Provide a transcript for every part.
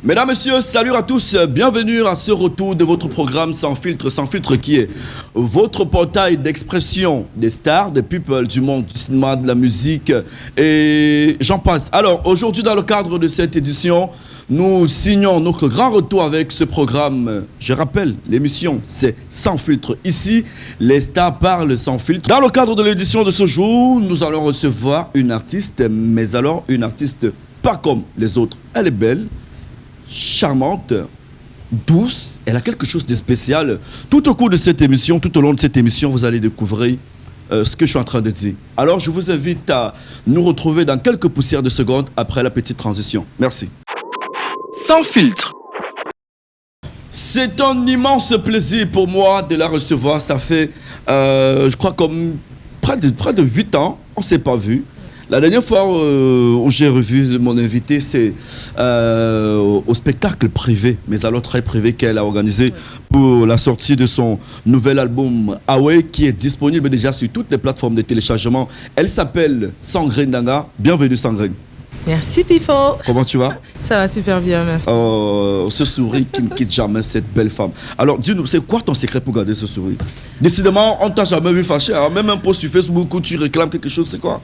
Mesdames, Messieurs, salut à tous, bienvenue à ce retour de votre programme Sans filtre qui est votre portail d'expression des stars, des people du monde du cinéma, de la musique et j'en passe. Alors aujourd'hui dans le cadre de cette édition, nous signons notre grand retour avec ce programme. Je rappelle, l'émission c'est Sans filtre. Ici, les stars parlent sans filtre. Dans le cadre de l'édition de ce jour, nous allons recevoir une artiste, mais alors une artiste pas comme les autres. Elle est belle, charmante, douce, elle a quelque chose de spécial. Tout au cours de cette émission, tout au long de cette émission, vous allez découvrir ce que je suis en train de dire. Alors, je vous invite à nous retrouver dans quelques poussières de secondes après la petite transition. Merci. Sans filtre. C'est un immense plaisir pour moi de la recevoir. Ça fait, je crois, comme près de 8 ans, on ne s'est pas vu. La dernière fois où j'ai revu mon invité, c'est au spectacle privé, mais alors très privé qu'elle a organisé pour la sortie de son nouvel album Away, qui est disponible déjà sur toutes les plateformes de téléchargement. Elle s'appelle Sandrine Nanga. Bienvenue Sandrine. Merci Pifo. Comment tu vas? Ça va super bien, merci. Ce sourire qui ne quitte jamais cette belle femme. Alors dis-nous, c'est quoi ton secret pour garder ce sourire? Décidément, on ne t'a jamais vu fâché. Hein? Même un post sur Facebook où tu réclames quelque chose, c'est quoi?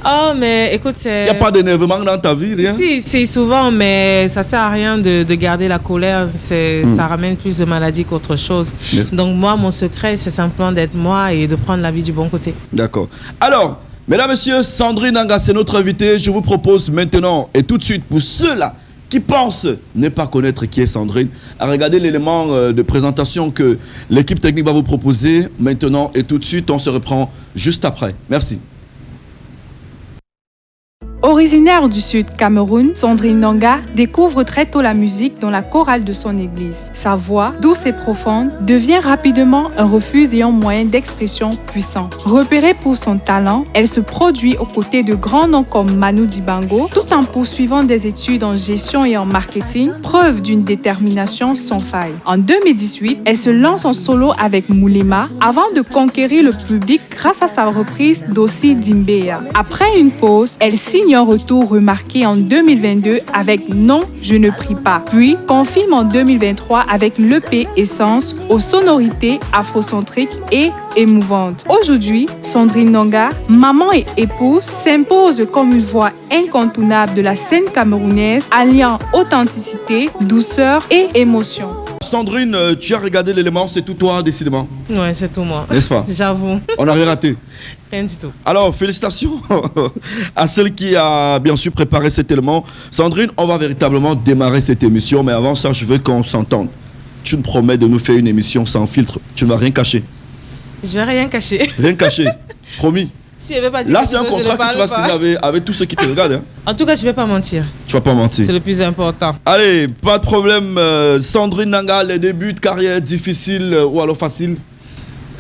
Oh, mais écoute, c'est... Il n'y a pas d'énervement dans ta vie, rien? Si, souvent, mais ça ne sert à rien de garder la colère. Ça ramène plus de maladies qu'autre chose. Yes. Donc moi, mon secret, c'est simplement d'être moi et de prendre la vie du bon côté. D'accord. Alors, mesdames, messieurs, Sandrine Nanga, c'est notre invitée. Je vous propose maintenant et tout de suite, pour ceux-là qui pensent ne pas connaître qui est Sandrine, à regarder l'élément de présentation que l'équipe technique va vous proposer maintenant et tout de suite. On se reprend juste après. Merci. Originaire du Sud Cameroun, Sandrine Nanga découvre très tôt la musique dans la chorale de son église. Sa voix, douce et profonde, devient rapidement un refuge et un moyen d'expression puissant. Repérée pour son talent, elle se produit aux côtés de grands noms comme Manu Dibango, tout en poursuivant des études en gestion et en marketing, preuve d'une détermination sans faille. En 2018, elle se lance en solo avec Moulema avant de conquérir le public grâce à sa reprise d'Ossi Dimbeya. Après une pause, elle signe un retour remarqué en 2022 avec Non, je ne prie pas. Puis confirme en 2023 avec l'EP Essence aux sonorités afrocentriques et émouvantes. Aujourd'hui, Sandrine Nanga, maman et épouse, s'impose comme une voix incontournable de la scène camerounaise, alliant authenticité, douceur et émotion. Sandrine, tu as regardé l'élément, c'est tout toi, décidément. Ouais, c'est tout moi. N'est-ce pas? J'avoue. On n'a rien raté. Rien du tout. Alors, félicitations à celle qui a bien sûr préparé cet élément. Sandrine, on va véritablement démarrer cette émission, mais avant ça, je veux qu'on s'entende. Tu nous promets de nous faire une émission sans filtre. Tu ne vas rien cacher. Je ne vais rien cacher. Rien cacher. Promis. Si elle veut pas dire là, c'est un contrat que tu vas signer avec tous ceux qui te regardent. Hein. En tout cas, je ne vais pas mentir. Tu ne vas pas mentir. C'est le plus important. Allez, pas de problème. Sandrine Nanga, les débuts de carrière difficiles ou alors faciles?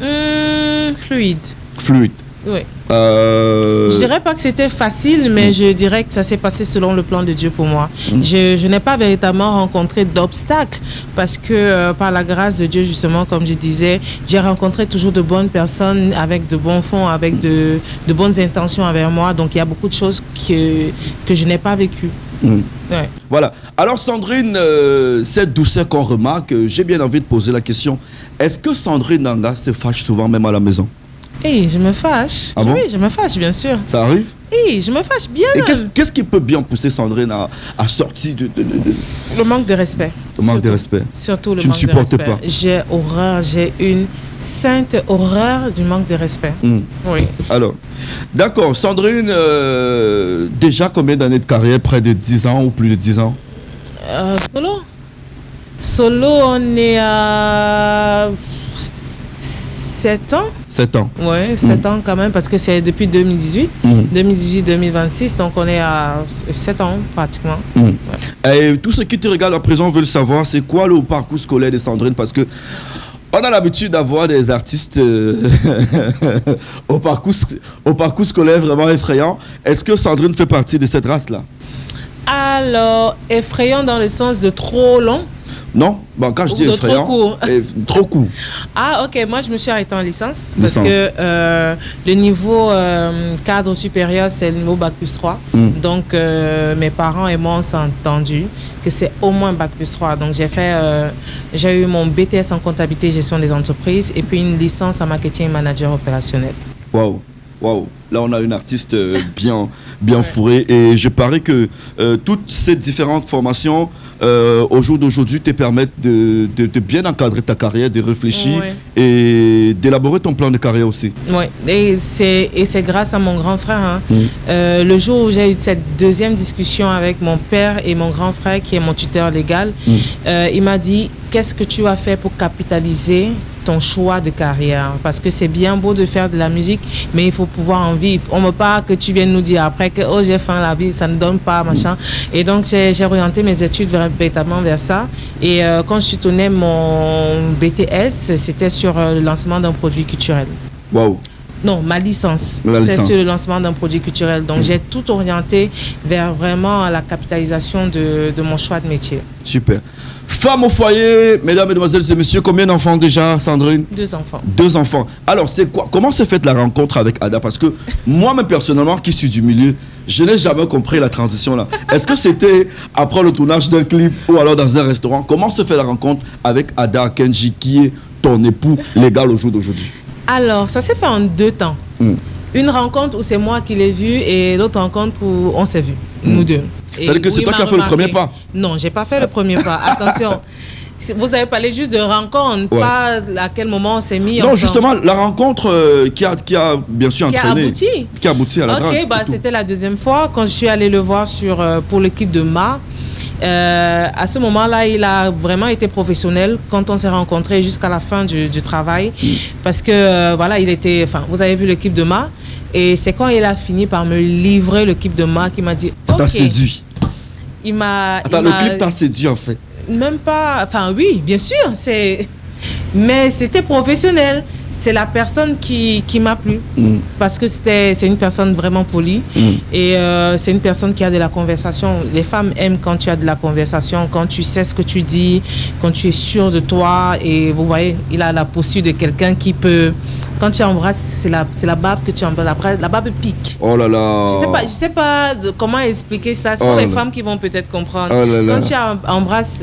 Fluide. Fluide. Oui. Je dirais pas que c'était facile, mais je dirais que ça s'est passé selon le plan de Dieu pour moi. Je n'ai pas véritablement rencontré d'obstacles parce que par la grâce de Dieu, justement, comme je disais, j'ai rencontré toujours de bonnes personnes avec de bons fonds, avec de bonnes intentions envers moi. Donc il y a beaucoup de choses que je n'ai pas vécues. Ouais. Voilà. Alors Sandrine, cette douceur qu'on remarque, j'ai bien envie de poser la question. Est-ce que Sandrine Nanga se fâche souvent même à la maison? Oui, je me fâche. Ah bon? Oui, je me fâche, bien sûr. Ça arrive? Oui, je me fâche bien. Et qu'est-ce qui peut bien pousser Sandrine à sortir de... Le manque de respect. Le manque de respect. Surtout le tu manque de respect. Tu ne supportes pas? J'ai une sainte horreur du manque de respect. Oui. Alors, d'accord. Sandrine, déjà combien d'années de carrière? Près de 10 ans ou plus de 10 ans? Solo, on est à 7 ans. 7 ans. Oui, 7 ans quand même, parce que c'est depuis 2018. 2018-2026, donc on est à 7 ans pratiquement. Ouais. Et tous ceux qui te regardent à présent veulent savoir, c'est quoi le parcours scolaire de Sandrine? Parce que on a l'habitude d'avoir des artistes au parcours scolaire vraiment effrayant. Est-ce que Sandrine fait partie de cette race-là? Alors, effrayant dans le sens de trop long? Non, bon, quand je dis effrayant, trop court. Trop court. Ah, ok, moi je me suis arrêtée en licence parce que le niveau cadre supérieur, c'est le niveau Bac+3. Donc mes parents et moi on s'est entendus que c'est au moins Bac plus 3. Donc j'ai eu mon BTS en comptabilité et gestion des entreprises et puis une licence en marketing et manager opérationnel. Waouh, waouh. Là, on a une artiste bien fourrée. Et je parie que toutes ces différentes formations, au jour d'aujourd'hui, te permettent de bien encadrer ta carrière, de réfléchir et d'élaborer ton plan de carrière aussi. Oui, et c'est grâce à mon grand frère. Hein. Le jour où j'ai eu cette deuxième discussion avec mon père et mon grand frère, qui est mon tuteur légal, il m'a dit, qu'est-ce que tu as fait pour capitaliser ton choix de carrière, parce que c'est bien beau de faire de la musique, mais il faut pouvoir en vivre. On ne veut pas que tu viennes nous dire après que oh, j'ai faim la vie, ça ne donne pas, machin. Et donc j'ai orienté mes études véritablement vers ça. Et quand je suis tournée mon BTS, c'était sur le lancement d'un produit culturel. Waouh. Non, ma licence. C'est sur le lancement d'un produit culturel. Donc j'ai tout orienté vers vraiment la capitalisation de mon choix de métier. Super. Femme au foyer, mesdames, mesdemoiselles et messieurs, combien d'enfants déjà, Sandrine? 2 enfants. 2 enfants. Alors, comment s'est faite la rencontre avec Ada? Parce que moi-même, personnellement, qui suis du milieu, je n'ai jamais compris la transition là. Est-ce que c'était après le tournage d'un clip ou alors dans un restaurant? Comment se fait la rencontre avec Ada Kenji, qui est ton époux légal au jour d'aujourd'hui? Alors, ça s'est fait en 2 temps. Une rencontre où c'est moi qui l'ai vu et l'autre rencontre où on s'est vu, nous deux. C'est-à-dire que c'est toi qui as fait le premier pas? Non, j'ai pas fait le premier pas. Attention, vous avez parlé juste de rencontre, pas à quel moment on s'est mis ensemble. Non, justement, la rencontre qui a bien sûr entraîné. Qui a abouti à la drague. Ok, c'était la 2e fois quand je suis allée le voir pour l'équipe de Ma. À ce moment-là, il a vraiment été professionnel quand on s'est rencontrés jusqu'à la fin du travail. Parce que, voilà, vous avez vu l'équipe de Ma. Et c'est quand il a fini par me livrer le clip de Ma qui m'a dit OK. T'as séduit. Le clip t'a séduit en fait. Même pas. Enfin, oui, bien sûr. Mais c'était professionnel. C'est la personne qui m'a plu. Parce que c'est une personne vraiment polie. Et c'est une personne qui a de la conversation. Les femmes aiment quand tu as de la conversation, quand tu sais ce que tu dis, quand tu es sûr de toi. Et vous voyez, il a la posture de quelqu'un qui peut... Quand tu embrasses, c'est la barbe que tu embrasses. La barbe pique. Oh là là. Je sais pas comment expliquer ça. Ce sont les femmes qui vont peut-être comprendre. Quand tu embrasses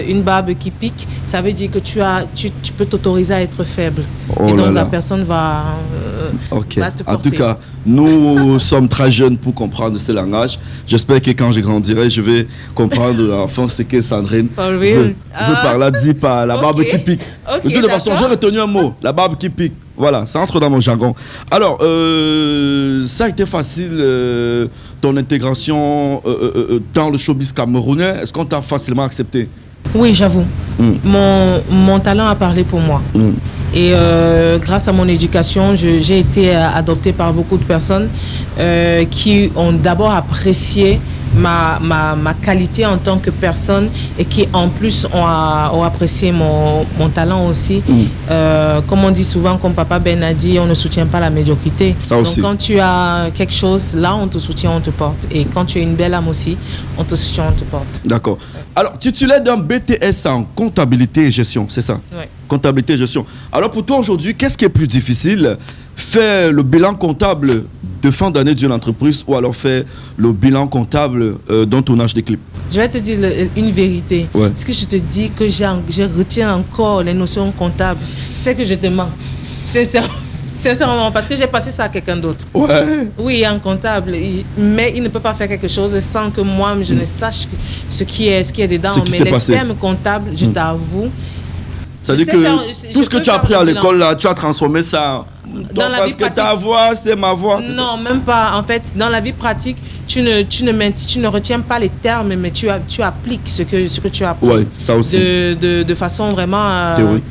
une barbe qui pique, ça veut dire que tu peux t'autoriser à être faible. Et donc la personne va te porter. En tout cas, nous sommes très jeunes pour comprendre ce langage. J'espère que quand je grandirai, je vais comprendre enfin ce qu'est Sandrine. veut par là, dit par la barbe qui pique. De toute façon, j'ai retenu un mot, la barbe qui pique. Voilà, ça entre dans mon jargon. Alors, ça a été facile, ton intégration dans le showbiz camerounais. Est-ce qu'on t'a facilement accepté? Oui, j'avoue. Mon talent a parlé pour moi. Et grâce à mon éducation, j'ai été adoptée par beaucoup de personnes qui ont d'abord apprécié ma qualité en tant que personne et qui en plus ont apprécié mon talent aussi. Comme on dit souvent, comme Papa Ben a dit, on ne soutient pas la médiocrité. Donc quand tu as quelque chose, là on te soutient, on te porte. Et quand tu as une belle âme aussi, on te soutient, on te porte. D'accord. Alors, titulaire d'un BTS en comptabilité et gestion, c'est ça? Oui. Comptabilité et gestion. Alors pour toi aujourd'hui, qu'est-ce qui est plus difficile? Faire le bilan comptable de fin d'année d'une entreprise ou alors faire le bilan comptable d'un tournage de clip? Je vais te dire une vérité. Ce que je te dis que je retiens encore les notions comptables, c'est que je te mens. Sincèrement, parce que j'ai passé ça à quelqu'un d'autre. Oui, un comptable, mais il ne peut pas faire quelque chose sans que moi, je ne sache ce qui est dedans. Mais les termes comptables, je t'avoue. C'est-à-dire que tout ce que tu as appris à l'école, là, tu as transformé ça. Parce que ta voix, c'est ma voix. Non, même pas. En fait, dans la vie pratique, tu ne retiens pas les termes, mais tu appliques ce que tu apprends. Oui, ça aussi. De façon vraiment... théorique.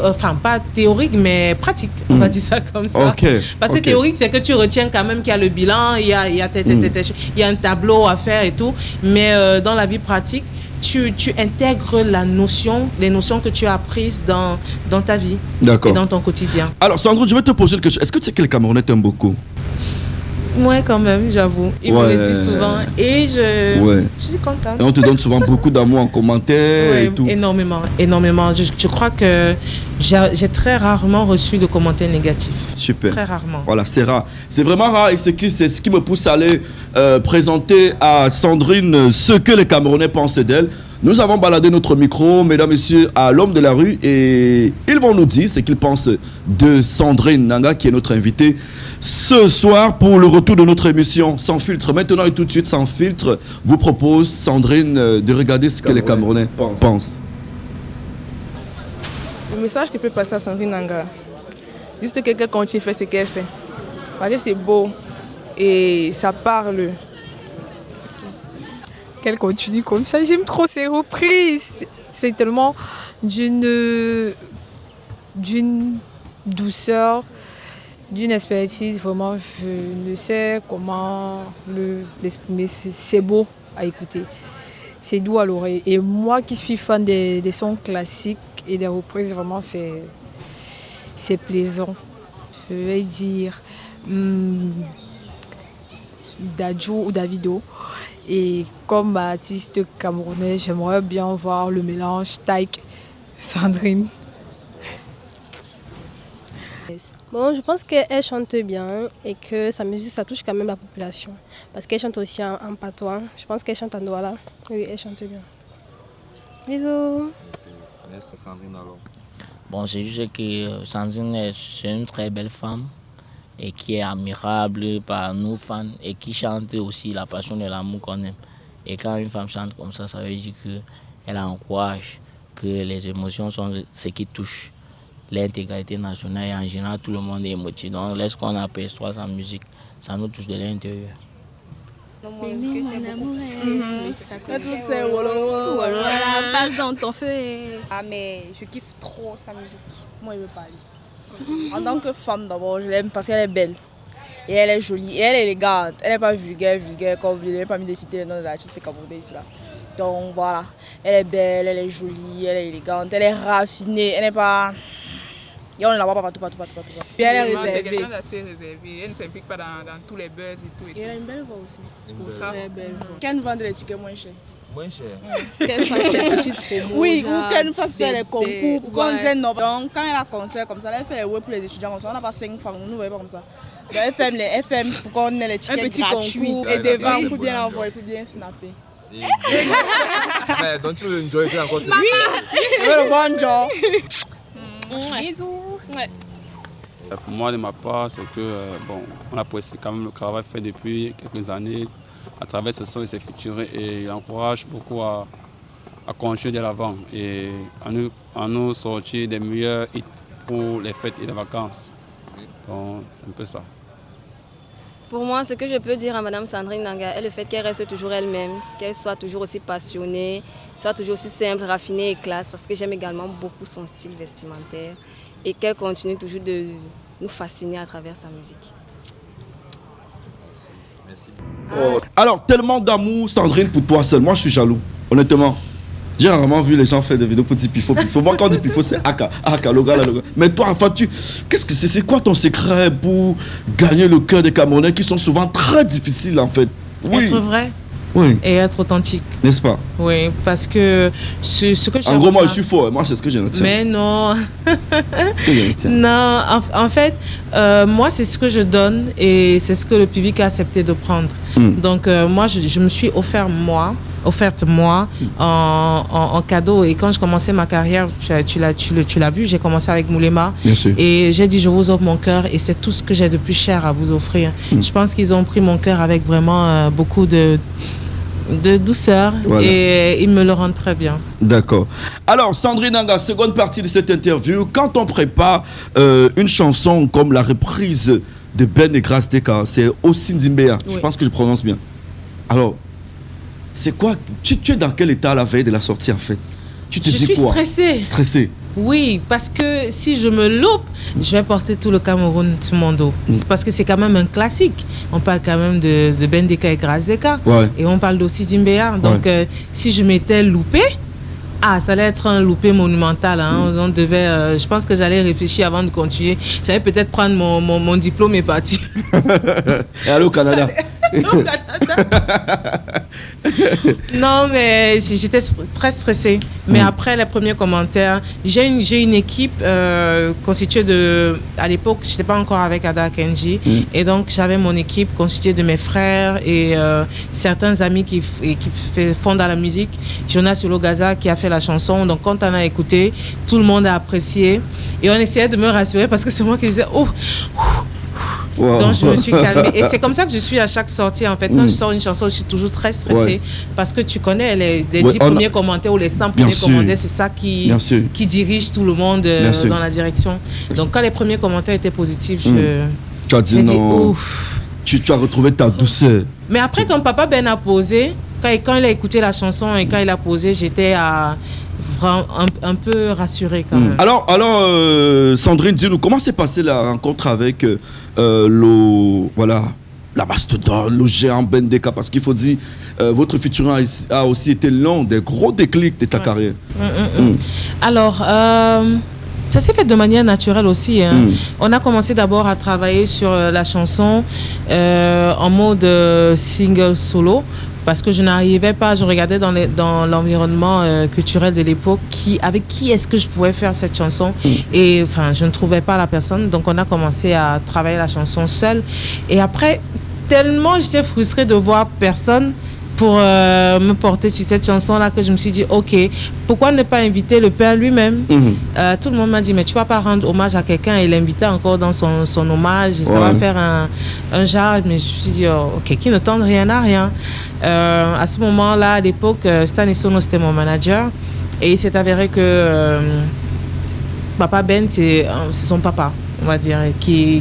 Enfin, pas théorique, mais pratique. On va dire ça comme ça. Parce que théorique, c'est que tu retiens quand même qu'il y a le bilan, il y a un tableau à faire et tout. Mais dans la vie pratique, tu intègres les notions que tu as apprises dans ta vie. Et dans ton quotidien. Alors, Sandro, je vais te poser une question. Est-ce que tu sais que les Camerounais t'aiment beaucoup? Ouais, quand même, j'avoue. Ils me le disent souvent et je suis contente. Et on te donne souvent beaucoup d'amour en commentaire et tout. Énormément. Je crois que j'ai très rarement reçu de commentaires négatifs. Super. Très rarement. Voilà, c'est rare. C'est vraiment rare et c'est ce qui me pousse à aller présenter à Sandrine ce que les Camerounais pensent d'elle. Nous avons baladé notre micro, mesdames, messieurs, à l'homme de la rue et ils vont nous dire ce qu'ils pensent de Sandrine Nanga qui est notre invitée ce soir pour le retour de notre émission Sans filtre. Maintenant et tout de suite, Sans filtre vous propose, Sandrine, de regarder ce que les Camerounais pensent. Le message que peut passer à Sandrine Nanga, juste que quelqu'un continue de faire ce qu'elle fait. Parce que c'est beau et ça parle. Qu'elle continue comme ça, j'aime trop ses reprises. C'est tellement d'une douceur, d'une expertise, vraiment, je ne sais comment l'exprimer. C'est beau à écouter, c'est doux à l'oreille. Et moi qui suis fan des sons classiques et des reprises, vraiment, c'est plaisant. Je vais dire Dadju ou Davido. Et comme artiste camerounais, j'aimerais bien voir le mélange Taïk-Sandrine. Bon, je pense qu'elle chante bien et que sa musique, ça touche quand même la population. Parce qu'elle chante aussi en patois. Je pense qu'elle chante en douala. Oui, elle chante bien. Bisous. Merci Sandrine alors. Bon, c'est juste que Sandrine, c'est une très belle femme et qui est admirable par nous fans et qui chante aussi la passion de l'amour qu'on aime. Et quand une femme chante comme ça veut dire qu'elle encourage, que les émotions sont ce qui touche l'intégralité nationale et en général tout le monde est émotif. Donc lorsqu'on aperçoit sa musique, ça nous touche de l'intérieur. Passe dans ton feu. Ah mais je kiffe trop sa musique. Moi, il me parle. En tant que femme d'abord, je l'aime parce qu'elle est belle. Et elle est jolie, et elle est élégante. Elle n'est pas vulgaire comme je n'ai pas mis de citer les noms des artistes camerounais ici là. Donc voilà, elle est belle, elle est jolie, elle est élégante, elle est raffinée, elle n'est pas... Et on ne la voit pas partout. Et elle est réservée. C'est quelqu'un d'assez réservé, elle ne s'implique pas dans tous les buzz et tout. Et elle a une belle voix aussi. Pour ça, Qu'elle nous vende les tickets moins chers. Moins cher. Qu'elle fasse des petites promos. Oui, ou qu'elle nous fasse faire les concours. Pour qu'on dise non. Donc quand elle a un concert comme ça, elle fait les web pour les étudiants. On n'a pas 5 francs, nous ne voyons pas comme ça. Donc, elle fait pour qu'on ait les tickets gratuits. Et devant, pour bien l'envoyer, pour bien snapper. Mais don't you enjoy it encore? Oui, le bon job. Bisous. Ouais. Pour moi, de ma part, c'est que on apprécie quand même le travail fait depuis quelques années à travers ce son et ses featuring et il encourage beaucoup à continuer de l'avant et à nous sortir des meilleurs hits pour les fêtes et les vacances. Donc, c'est un peu ça. Pour moi, ce que je peux dire à Madame Sandrine Nanga est le fait qu'elle reste toujours elle-même, qu'elle soit toujours aussi passionnée, soit toujours aussi simple, raffinée et classe, parce que j'aime également beaucoup son style vestimentaire et qu'elle continue toujours de nous fasciner à travers sa musique. Merci. Oh. Alors, tellement d'amour, Sandrine, pour toi seul. Moi, je suis jaloux, honnêtement. J'ai rarement vu les gens faire des vidéos pour dire pifo. Moi, quand on dit pifo, c'est Aka, le gars. Mais toi, enfin, qu'est-ce que c'est quoi ton secret pour gagner le cœur des Camerounais qui sont souvent très difficiles, en fait? Oui. Être vrai. Oui. Et être authentique. N'est-ce pas? Oui, parce que ce que j'ai... En gros, moi, je suis fort. Moi, c'est ce que j'ai noté. Mais non. Ce que j'ai noté. Non, en fait, moi, c'est ce que je donne et c'est ce que le public a accepté de prendre. Donc, moi, je me suis offerte moi en cadeau. Et quand je commençais ma carrière, tu l'as vu, j'ai commencé avec Moulema. Bien sûr. Et j'ai dit, je vous offre mon cœur et c'est tout ce que j'ai de plus cher à vous offrir. Je pense qu'ils ont pris mon cœur avec vraiment beaucoup de douceur. Voilà. Et ils me le rendent très bien. D'accord. Alors, Sandrine Nanga, seconde partie de cette interview. Quand on prépare une chanson comme la reprise de Ben et Grâce Deka, c'est Ossin Zimbea, oui. Je pense que je prononce bien. Alors, c'est quoi? Tu es dans quel état la veille de la sortie en fait? Tu te dis quoi? Je suis stressée. Stressée? Oui, parce que si je me loupe, je vais porter tout le Cameroun sur mon dos. C'est parce que c'est quand même un classique. On parle quand même de Ben Deka et Grâce Deka. Ouais. Et on parle d'Ossin Zimbea. Donc, si je m'étais loupée, Ah, ça allait être un loupé monumental. Hein. On devait, je pense que j'allais réfléchir avant de continuer. J'allais peut-être prendre mon diplôme et partir. Et aller au Canada. Non, mais j'étais très stressée. Mais après les premiers commentaires, j'ai une équipe constituée de... À l'époque, je n'étais pas encore avec Ada Akenji. Et donc, j'avais mon équipe constituée de mes frères et certains amis qui font dans la musique. Jonas Solo-Gaza qui a fait la chanson. Donc, quand on a écouté, tout le monde a apprécié. Et on essayait de me rassurer parce que c'est moi qui disais « Oh !» Wow. Donc je me suis calmée. Et c'est comme ça que je suis à chaque sortie en fait. Quand je sors une chanson, je suis toujours très stressée parce que tu connais les 10 premiers commentaires ou les 100 premiers commentaires, c'est ça qui dirige tout le monde dans la direction. Donc quand les premiers commentaires étaient positifs, tu as dit non. Tu as retrouvé ta douceur. Mais après quand Papa Ben a posé, quand il a écouté la chanson et quand il a posé, j'étais un peu rassurée quand même. Alors Sandrine, dis-nous, comment s'est passée la rencontre avec la mastodonte, le géant Bendeka? Parce qu'il faut dire, votre featuring a aussi été l'un des gros déclics de ta carrière. Alors, ça s'est fait de manière naturelle aussi. Hein. On a commencé d'abord à travailler sur la chanson en mode single solo. Parce que je n'arrivais pas, je regardais dans l'environnement culturel de l'époque avec qui est-ce que je pouvais faire cette chanson. Et enfin, je ne trouvais pas la personne. Donc, on a commencé à travailler la chanson seule. Et après, tellement j'étais frustrée de voir personne pour me porter sur cette chanson-là que je me suis dit, ok, pourquoi ne pas inviter le père lui-même? Tout le monde m'a dit, mais tu ne vas pas rendre hommage à quelqu'un et l'inviter encore dans son hommage. Ça va faire un genre. Mais je me suis dit, ok, qui ne tente rien à rien. À ce moment-là, à l'époque, Stan Isono, c'était mon manager. Et il s'est avéré que Papa Ben, c'est son papa, on va dire, avec qui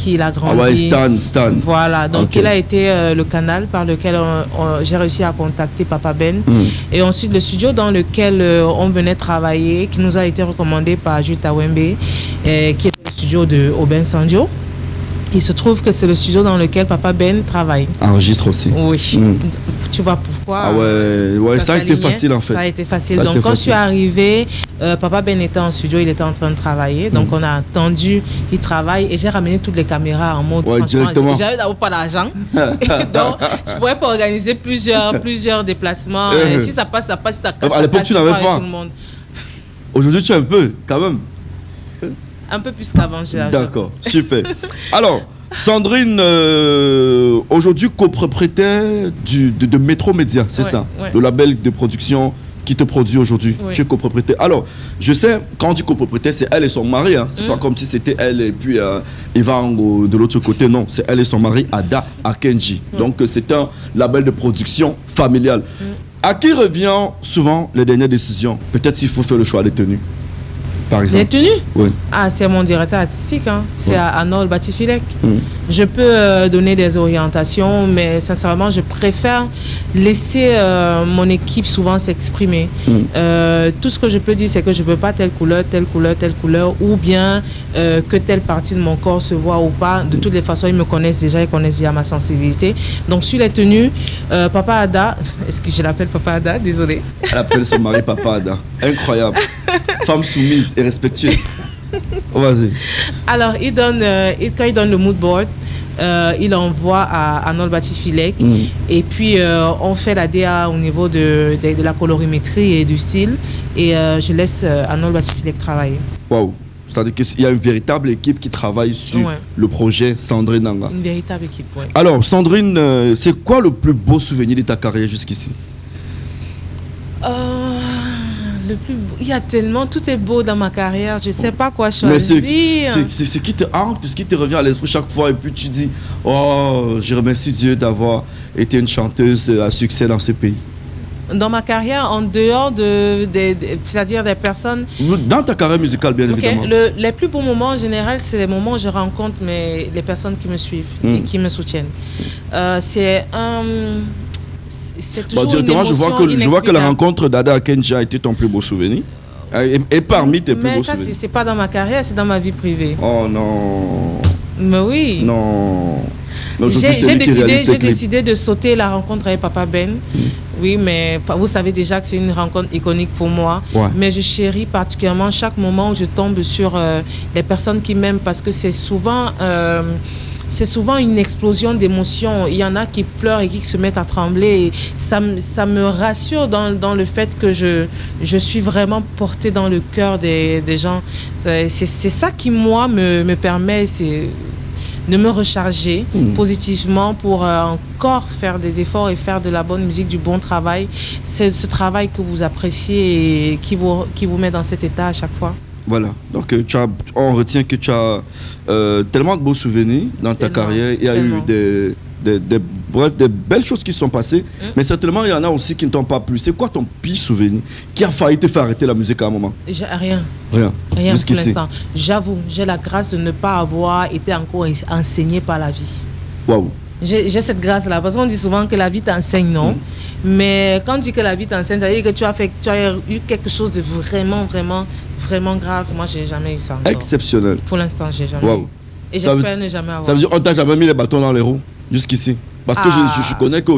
il a grandi. Ah ouais, Stan. Voilà, donc il a été le canal par lequel j'ai réussi à contacter Papa Ben. Et ensuite, le studio dans lequel on venait travailler, qui nous a été recommandé par Jules Tawembe, qui était le studio de Aubin Sandio. Il se trouve que c'est le studio dans lequel Papa Ben travaille. Enregistre aussi. Oui. Tu vois pourquoi. Ah ouais, ça a été facile en fait. Ça a été facile. Donc quand je suis arrivée, Papa Ben était en studio, il était en train de travailler. Donc on a attendu qu'il travaille et j'ai ramené toutes les caméras en mode directement. J'avais d'abord pas d'argent. Donc je ne pourrais pas organiser plusieurs déplacements. Si ça passe, ça passe. Si ça casse, à l'époque, tu n'avais pas. Tout le monde. Aujourd'hui, tu as un peu, quand même. Un peu plus qu'avant, j'ai l'argent. D'accord, super. Alors, Sandrine, aujourd'hui copropriétaire de Métro Média, c'est ça, le label de production qui te produit aujourd'hui. Tu es copropriétaire. Alors, je sais, quand on dit copropriétaire, c'est elle et son mari. Hein. C'est pas comme si c'était elle et puis Ivan de l'autre côté. Non, c'est elle et son mari, Ada Akenji. Donc, c'est un label de production familial. À qui revient souvent les dernières décisions? Peut-être s'il faut faire le choix des tenues. Par exemple. Les tenues? Oui. Ah, c'est mon directeur artistique, hein. C'est Arnold Batifilek. Je peux donner des orientations, mais sincèrement, je préfère laisser mon équipe souvent s'exprimer. Tout ce que je peux dire, c'est que je ne veux pas telle couleur, ou bien que telle partie de mon corps se voit ou pas. De toutes les façons, ils me connaissent déjà, ils connaissent déjà ma sensibilité. Donc, sur les tenues, Papa Ada, est-ce que je l'appelle Papa Ada? Désolée. Elle appelle son mari Papa Ada. Incroyable. Femme soumise et respectueuse. Vas-y. Alors, quand il donne le mood board, il envoie à Arnold Batifilek et puis on fait la DA au niveau de la colorimétrie et du style et je laisse Arnold Batifilek travailler. Waouh! C'est-à-dire qu'il y a une véritable équipe qui travaille sur le projet Sandrine Nanga. Une véritable équipe, oui. Alors, Sandrine, c'est quoi le plus beau souvenir de ta carrière jusqu'ici? Il y a tellement, tout est beau dans ma carrière, je ne sais pas quoi choisir. Mais c'est ce qui te hante, ce qui te revient à l'esprit chaque fois et puis tu dis, oh, je remercie Dieu d'avoir été une chanteuse à succès dans ce pays. Dans ma carrière, en dehors c'est-à-dire des personnes... Dans ta carrière musicale, bien évidemment. Les plus beaux moments, en général, c'est les moments où je rencontre les personnes qui me suivent et qui me soutiennent. C'est toujours directement, une émotion je vois que la rencontre d'Ada Akenji a été ton plus beau souvenir. Et parmi tes plus beaux souvenirs. Mais ça, c'est pas dans ma carrière, c'est dans ma vie privée. Oh non. Mais oui. Non. J'ai décidé de sauter la rencontre avec Papa Ben. Oui, mais vous savez déjà que c'est une rencontre iconique pour moi. Ouais. Mais je chéris particulièrement chaque moment où je tombe sur les personnes qui m'aiment parce que c'est souvent une explosion d'émotions. Il y en a qui pleurent et qui se mettent à trembler. Et ça me rassure dans le fait que je suis vraiment portée dans le cœur des gens. C'est ça qui, moi, me permet de me recharger positivement pour encore faire des efforts et faire de la bonne musique, du bon travail. C'est ce travail que vous appréciez et qui vous met dans cet état à chaque fois. Voilà, donc on retient que tu as tellement de beaux souvenirs dans ta carrière. Il y a eu des belles choses qui sont passées, mais certainement il y en a aussi qui ne t'ont pas plu. C'est quoi ton pire souvenir qui a failli te faire arrêter la musique à un moment? Rien Jusqu'ici. pour l'instant. J'avoue, j'ai la grâce de ne pas avoir été encore enseigné par la vie. Waouh. J'ai cette grâce-là, parce qu'on dit souvent que la vie t'enseigne, non? Mais quand on dit que la vie t'enseigne, ça veut dire que tu as eu quelque chose de vraiment grave. Moi, j'ai jamais eu ça encore. Exceptionnel. Pour l'instant, j'ai jamais eu. Et j'espère ne jamais avoir. Ça veut dire qu'on t'a jamais mis les bâtons dans les roues jusqu'ici? Parce que je connais que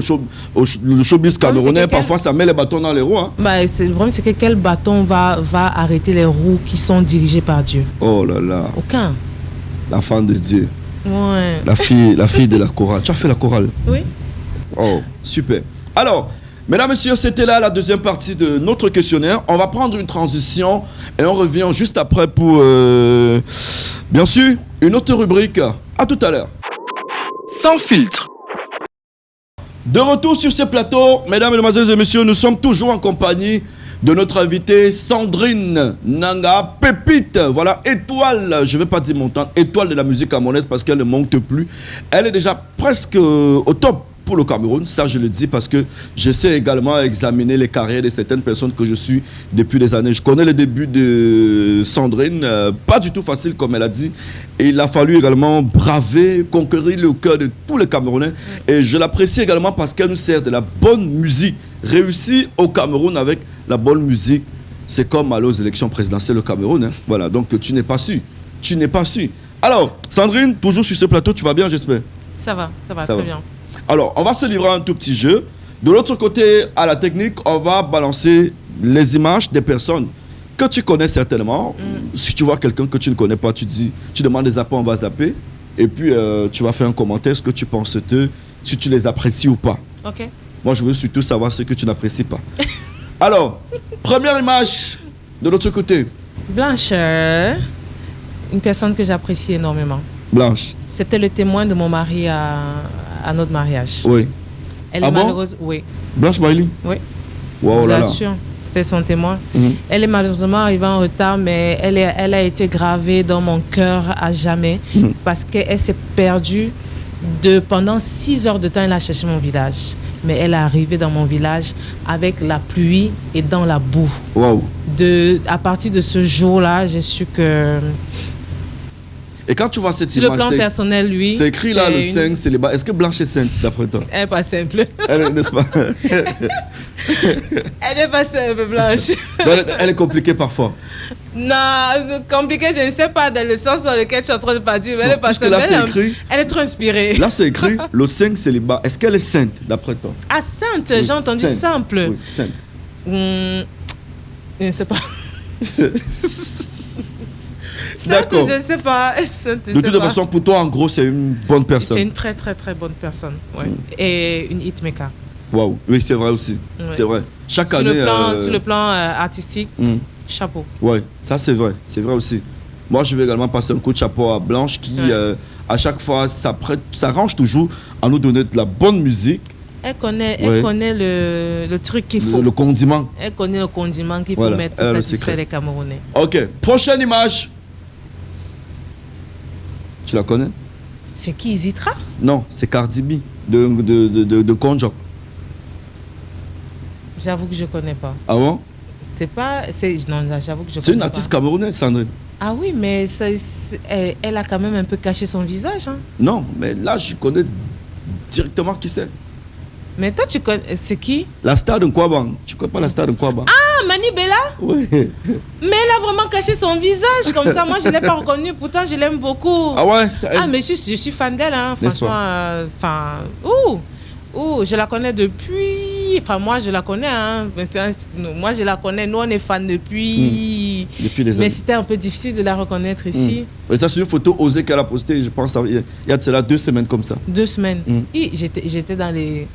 le showbiz camerounais, parfois, ça met les bâtons dans les roues. Hein? Bah, le problème, c'est que quel bâton va arrêter les roues qui sont dirigées par Dieu? Oh là là. Aucun. La femme de Dieu. Ouais. La fille de la chorale. Tu as fait la chorale? Oui. Oh, super. Alors, mesdames, messieurs, c'était là la deuxième partie de notre questionnaire. On va prendre une transition et on revient juste après pour, bien sûr, une autre rubrique. À tout à l'heure. Sans filtre. De retour sur ce plateau, mesdames, mesdemoiselles et messieurs, nous sommes toujours en compagnie de notre invitée Sandrine Nanga, pépite, voilà, étoile, je ne vais pas dire montante, étoile de la musique camerounaise parce qu'elle ne monte plus. Elle est déjà presque au top pour le Cameroun, ça je le dis parce que je sais également examiner les carrières de certaines personnes que je suis depuis des années. Je connais les débuts de Sandrine, pas du tout facile comme elle a dit. Et il a fallu également braver, conquérir le cœur de tous les Camerounais. Et je l'apprécie également parce qu'elle nous sert de la bonne musique. Réussir au Cameroun avec la bonne musique, c'est comme aller aux élections présidentielles au Cameroun. Hein. Voilà, donc tu n'es pas su. Tu n'es pas su. Alors, Sandrine, toujours sur ce plateau, tu vas bien, j'espère? Ça va très bien. Alors, on va se livrer à un tout petit jeu. De l'autre côté, à la technique, on va balancer les images des personnes que tu connais certainement. Si tu vois quelqu'un que tu ne connais pas, tu demandes des zapper, on va zapper. Et puis, tu vas faire un commentaire, ce que tu penses d'eux, si tu les apprécies ou pas. Ok. Moi, je veux surtout savoir ce que tu n'apprécies pas. Alors, première image de l'autre côté. Blanche, une personne que j'apprécie énormément. Blanche. C'était le témoin de mon mari à notre mariage. Oui. Elle est malheureuse, oui. Blanche Bailey? Oui. Wow, je l'assure, c'était son témoin. Elle est malheureusement arrivée en retard, mais elle a été gravée dans mon cœur à jamais parce qu'elle s'est perdue. Pendant 6 heures de temps, elle a cherché mon village. Mais elle est arrivée dans mon village avec la pluie et dans la boue. Wow. À partir de ce jour-là, j'ai su que... Et quand tu vois cette sur image... Sur le plan personnel, lui... C'est écrit là, le 5, c'est les bas. Est-ce que Blanche est sainte, d'après toi? Elle n'est pas simple. Elle, n'est-ce pas? Elle n'est pas simple, Blanche. Elle est compliquée parfois. Non, compliquée, je ne sais pas, dans le sens dans lequel tu es en train de partir. Mais elle est pas simple. Là, c'est écrit... Elle est trop inspirée. Là, c'est écrit, le 5, c'est les bas. Est-ce qu'elle est sainte, d'après toi? Ah, sainte, oui, j'ai entendu sainte. simple. Oui, sainte. Je ne sais pas. D'accord. Je ne sais pas. De toute façon, pour toi, en gros, c'est une bonne personne. C'est une très, très, très bonne personne. Ouais. Et une hitmaker. Waouh. Oui, c'est vrai aussi. Ouais. C'est vrai. Chaque année... Sur le plan artistique, chapeau. Oui, ça, c'est vrai. C'est vrai aussi. Moi, je vais également passer un coup de chapeau à Blanche qui, à chaque fois, s'arrange toujours à nous donner de la bonne musique. Elle connaît le truc qu'il faut. Le condiment. Elle connaît le condiment qu'il faut mettre pour satisfaire les Camerounais. Ok, prochaine image. Tu la connais? C'est qui, Zitra? Non, c'est Cardi B de Konjok. J'avoue que je ne connais pas. Ah bon? C'est pas... Non, j'avoue que je connais pas. C'est une artiste camerounaise, Sandrine. Ah oui, mais elle a quand même un peu caché son visage. Hein. Non, mais là, je connais directement qui c'est. Mais toi, tu connais... C'est qui? La star de Nkwabang. Tu connais pas la star de Nkwabang? Ah, Mani Bella? Oui. Mais elle a vraiment caché son visage comme ça. Moi, je ne l'ai pas reconnue. Pourtant, je l'aime beaucoup. Ah ouais? Ah, mais je suis fan d'elle, hein, franchement. Je la connais depuis. Enfin, moi, je la connais. Hein. Moi, je la connais. Nous, on est fans depuis. Depuis des années. Mais c'était un peu difficile de la reconnaître ici. Et ça, c'est une photo osée qu'elle a postée, je pense, il y a de cela 2 semaines comme ça. 2 semaines. J'étais dans les.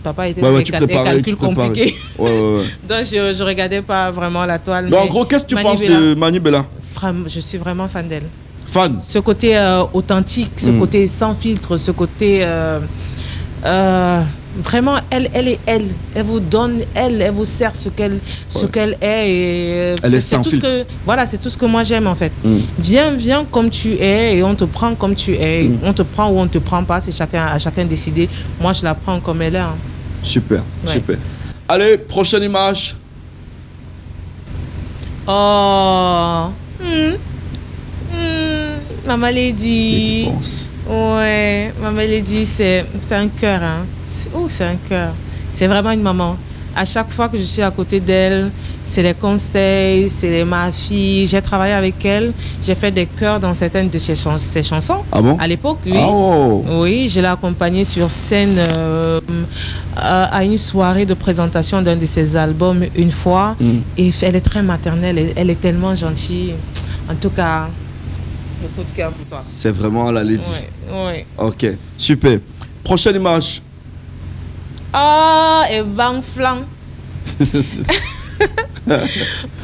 Papa était dans les calculs compliqués. Donc, je ne regardais pas vraiment la toile. Donc, en gros, qu'est-ce que tu penses de Mani Bella? Je suis vraiment fan d'elle. Fan? Ce côté authentique, ce côté sans filtre, ce côté... vraiment, elle est elle. Elle vous donne, elle vous sert ce qu'elle est. Et elle est sans filtre. Voilà, c'est tout ce que moi j'aime en fait. Viens comme tu es et on te prend comme tu es. On te prend ou on te prend pas, c'est à chacun de décider. Moi, je la prends comme elle est. Hein. Super, super. Allez, prochaine image. Oh, Maman Lady. Et tu penses? Ouais, Maman Lady, c'est un cœur. Hein. C'est un cœur. C'est vraiment une maman. À chaque fois que je suis à côté d'elle, c'est les conseils, c'est ma fille. J'ai travaillé avec elle. J'ai fait des chœurs dans certaines de ses chansons. Ah bon? À l'époque, oui. Oh. Oui, je l'ai accompagnée sur scène à une soirée de présentation d'un de ses albums une fois. Et elle est très maternelle. Elle est tellement gentille. En tout cas, beaucoup de cœur pour toi. C'est vraiment la Lady. Oui. Ok, super. Prochaine image. Ah, et bang flang.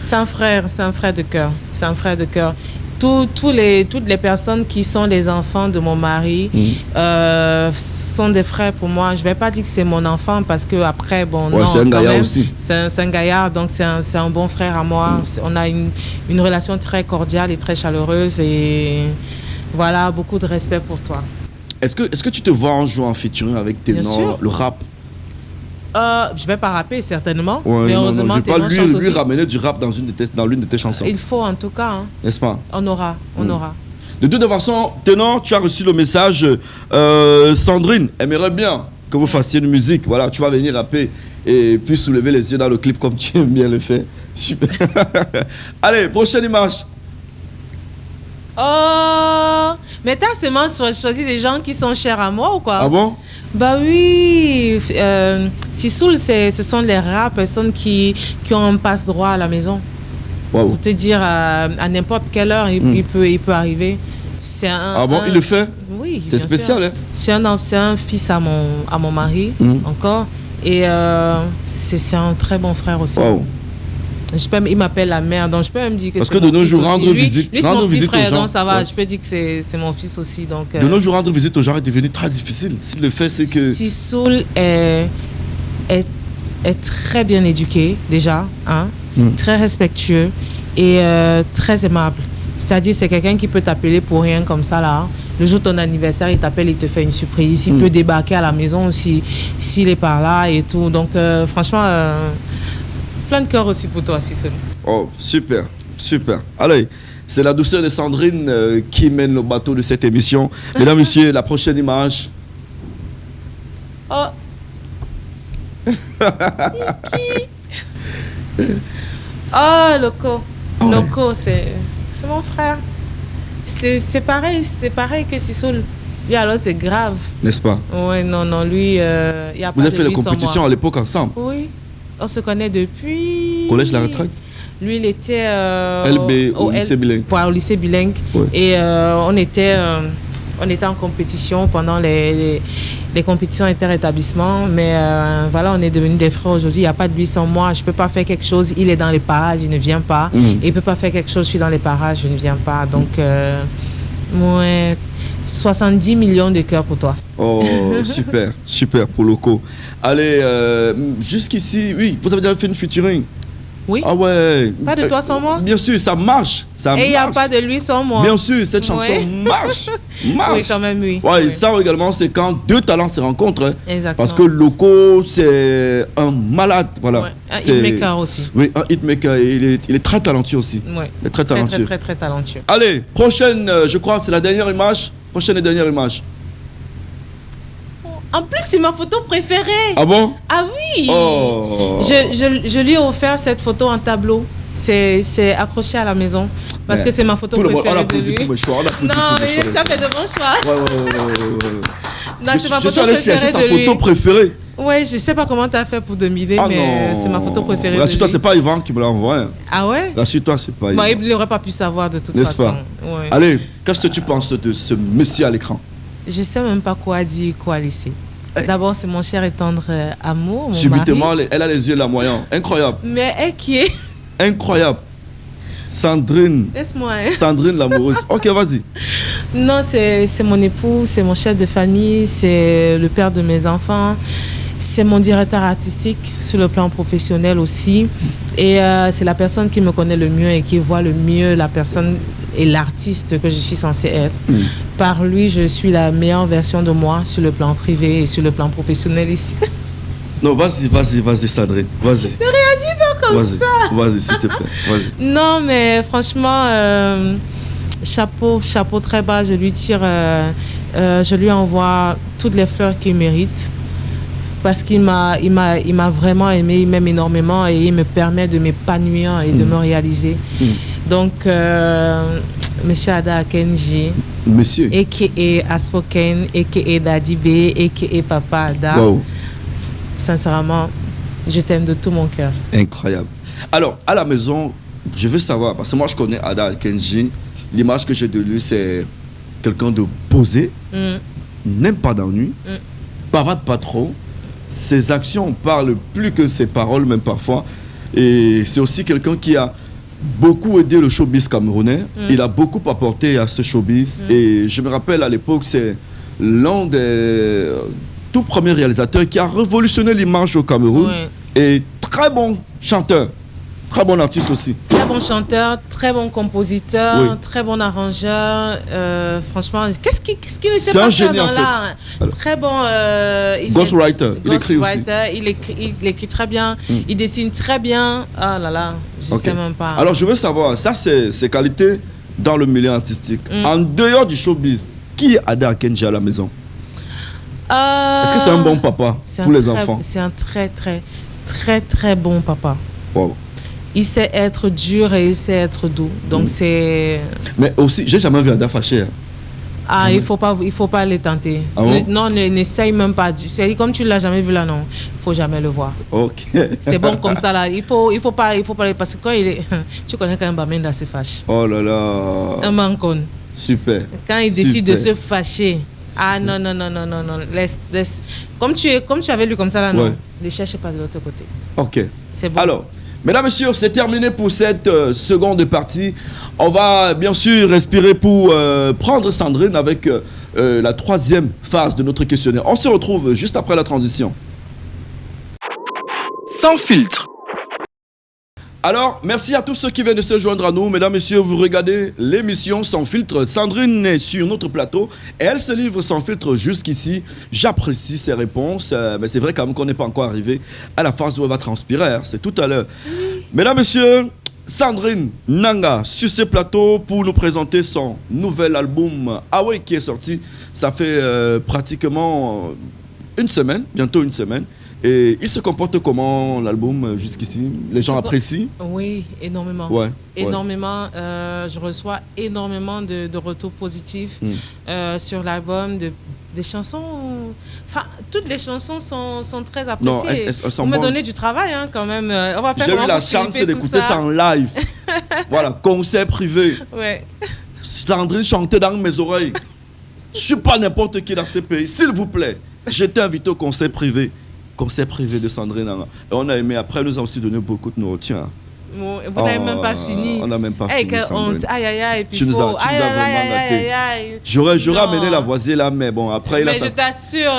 C'est un frère de cœur. C'est un frère de cœur. Toutes les personnes qui sont les enfants de mon mari sont des frères pour moi. Je ne vais pas dire que c'est mon enfant parce que après, bon, non, c'est un gaillard aussi. C'est un gaillard, donc c'est un bon frère à moi. On a une relation très cordiale et très chaleureuse et voilà, beaucoup de respect pour toi. Est-ce que tu te vois en jouant en featuring avec Ténor, le rap? Je vais pas rapper certainement, ouais, mais heureusement je vais pas lui ramener du rap dans l'une de tes chansons. Il faut en tout cas, hein. N'est-ce pas? On aura. De toute façon, Ténor, tu as reçu le message. Sandrine aimerait bien que vous fassiez une musique. Voilà, tu vas venir rapper et puis soulever les yeux dans le clip comme tu aimes bien le faire. Super. Allez, prochaine image. Oh, mais t'as seulement choisi des gens qui sont chers à moi ou quoi? Ah bon? Bah oui, Sisoul, ce sont les rares personnes qui ont un passe-droit à la maison. Wow. Pour te dire à n'importe quelle heure il peut arriver. Ah bon, il le fait? Oui. C'est spécial, hein? C'est un fils à mon mari, encore. Et c'est un très bon frère aussi. Wow. Il m'appelle la mère, donc je peux même dire que parce que de nos jours, rendre visite, lui c'est mon petit frère, donc ça va. Ouais. Je peux dire que c'est mon fils aussi. Donc, de nos jours, rendre visite aux gens est devenu très difficile. S'il le fait, c'est que... Sisoul est très bien éduqué, déjà, hein, très respectueux et très aimable. C'est-à-dire, c'est quelqu'un qui peut t'appeler pour rien comme ça, là. Le jour de ton anniversaire, il t'appelle, il te fait une surprise. Il peut débarquer à la maison s'il est par là et tout. Donc, franchement... plein de cœur aussi pour toi, Sisoul. Oh, super, super. Allez, c'est la douceur de Sandrine qui mène le bateau de cette émission. Mesdames, messieurs, la prochaine image. Oh. Oh, Loco. Oh, Loco, ouais. C'est mon frère. C'est pareil que Sisoul. Lui, alors, c'est grave. N'est-ce pas? Oui, non, lui, il y a pas de lui sans moi. Vous avez fait les compétitions à l'époque ensemble? Oui. On se connaît depuis... Collège La Retraite? Lui, il était... LB, au lycée bilingue. Au lycée bilingue. Ouais. Et on était en compétition pendant les compétitions inter-établissements. Mais voilà, on est devenus des frères aujourd'hui. Il n'y a pas de lui sans moi. Je ne peux pas faire quelque chose. Il est dans les parages, il ne vient pas. Et il ne peut pas faire quelque chose. Je suis dans les parages, je ne viens pas. Donc, moi... 70 millions de cœurs pour toi. Oh, super, super pour Loco. Allez, jusqu'ici, oui, vous avez déjà fait une featuring? Oui. Ah ouais. Pas de toi sans moi? Bien sûr, ça marche. Et il n'y a pas de lui sans moi. Bien sûr, cette chanson marche. Oui, quand même, oui. Ouais, oui. Ça également, c'est quand deux talents se rencontrent. Hein. Exactement. Parce que Loco, c'est un malade. Voilà. Ouais. Un hitmaker aussi. Oui, un hitmaker. Il est très talentueux aussi. Oui. Il est très talentueux. Très talentueux. Allez, prochaine, je crois que c'est la dernière image. Prochaine et dernière image. En plus, c'est ma photo préférée. Ah bon? Ah oui. Oh. Je lui ai offert cette photo en tableau. C'est accroché à la maison. Parce que c'est ma photo préférée. On applaudit pour mes choix. Non, mais tu as fait de bons choix. Non, c'est ma photo je suis allé chercher sa photo préférée. Ouais, je sais pas comment tu as fait pour deviner, mais c'est ma photo préférée. Rassure-toi, c'est pas Yvan qui me l'a envoyé. Ah ouais? Rassure-toi, c'est pas Yvan. Il n'aurait pas pu savoir de toute façon. N'est-ce pas? Ouais. Allez, qu'est-ce que tu penses de ce monsieur à l'écran? Je sais même pas quoi dire, quoi laisser. D'abord, c'est mon cher et tendre amour. Mon Subitement, mari. elle a les yeux larmoyants. Incroyable. Mais elle qui est? Incroyable. Sandrine. Laisse-moi. Sandrine l'amoureuse. Ok, vas-y. Non, c'est mon époux, c'est mon chef de famille, c'est le père de mes enfants, c'est mon directeur artistique sur le plan professionnel aussi. Et c'est la personne qui me connaît le mieux et qui voit le mieux la personne et l'artiste que je suis censée être. Par lui, je suis la meilleure version de moi sur le plan privé et sur le plan professionnel ici. Non, vas-y, Sandrine. Vas-y. Ne réagis pas comme ça. Vas-y, s'il te plaît. Vas-y. Non, mais franchement, chapeau très bas. Je lui tire, je lui envoie toutes les fleurs qu'il mérite. Parce qu'il m'a vraiment aimé, il m'aime énormément et il me permet de m'épanouir et de me réaliser. Donc, Monsieur Ada Akenji, Monsieur, a.k.a. Aspoken, a.k.a. Daddy B, a.k.a. Papa Ada. Wow. Sincèrement, je t'aime de tout mon cœur. Incroyable. Alors, à la maison, je veux savoir, parce que moi je connais Ada Akenji, l'image que j'ai de lui, c'est quelqu'un de posé, n'aime pas d'ennui, bavarde pas trop, ses actions parlent plus que ses paroles, même parfois, et c'est aussi quelqu'un qui a beaucoup aidé le showbiz camerounais, il a beaucoup apporté à ce showbiz, et je me rappelle à l'époque, c'est l'un des tout premier réalisateur qui a révolutionné l'image au Cameroun, et très bon chanteur, très bon artiste aussi. Très bon chanteur, très bon compositeur, très bon arrangeur. Franchement, qu'est-ce qu'il ne sait pas faire dans l'art? Très bon. Ghostwriter, il écrit aussi. Il écrit très bien, il dessine très bien. Ah là là, je ne sais même pas. Alors je veux savoir, ça c'est ses qualités dans le milieu artistique. En dehors du showbiz, qui est Ada Akenji à la maison? Est-ce que c'est un bon papa pour les enfants? C'est un très bon papa. Wow. Il sait être dur et il sait être doux. Donc c'est... Mais aussi, j'ai jamais vu Ada fâché. Ah, il faut pas les tenter. Ah bon? Non, n'essaye même pas. Comme tu l'as jamais vu là, non. Il faut jamais le voir. Ok. C'est bon comme ça là. Il faut pas parce que quand il est... Tu connais quand même Bamenda se fâche. Oh là là. Un mancon. Super. Quand il décide de se fâcher. Ah non. Laisse. Comme tu avais lu comme ça là, non. Ne cherche pas de l'autre côté. Ok. C'est bon. Alors, mesdames et messieurs, c'est terminé pour cette seconde partie. On va bien sûr respirer pour prendre Sandrine avec la troisième phase de notre questionnaire. On se retrouve juste après la transition. Sans filtre. Alors, merci à tous ceux qui viennent de se joindre à nous. Mesdames, messieurs, vous regardez l'émission Sans filtre. Sandrine est sur notre plateau et elle se livre sans filtre jusqu'ici. J'apprécie ses réponses, mais c'est vrai quand même qu'on n'est pas encore arrivé à la phase où elle va transpirer. C'est tout à l'heure. Mesdames, messieurs, Sandrine Nanga sur ce plateau pour nous présenter son nouvel album Awe qui est sorti. Ça fait pratiquement une semaine, bientôt une semaine. Et il se comporte comment l'album jusqu'ici? Les gens apprécient? Oui, énormément. Énormément. Je reçois énormément de retours positifs sur l'album, des chansons. Enfin, toutes les chansons sont très appréciées. Non, elles sont bonnes. Vous me donnez du travail quand même. J'ai eu la chance d'écouter ça en live. Voilà, concert privé. Ouais. Sandrine chantait dans mes oreilles. Je ne suis pas n'importe qui dans ce pays. S'il vous plaît, j'étais invité au concert privé. Concert privé de Sandrine. Et on a aimé. Après, nous a aussi donné beaucoup de nourriture. Vous n'avez même pas fini. On n'a même pas fini. Quelle honte. Aïe. Tu nous as vraiment gâtés. J'aurais amené la voisine là, mais bon, après... Mais je t'assure,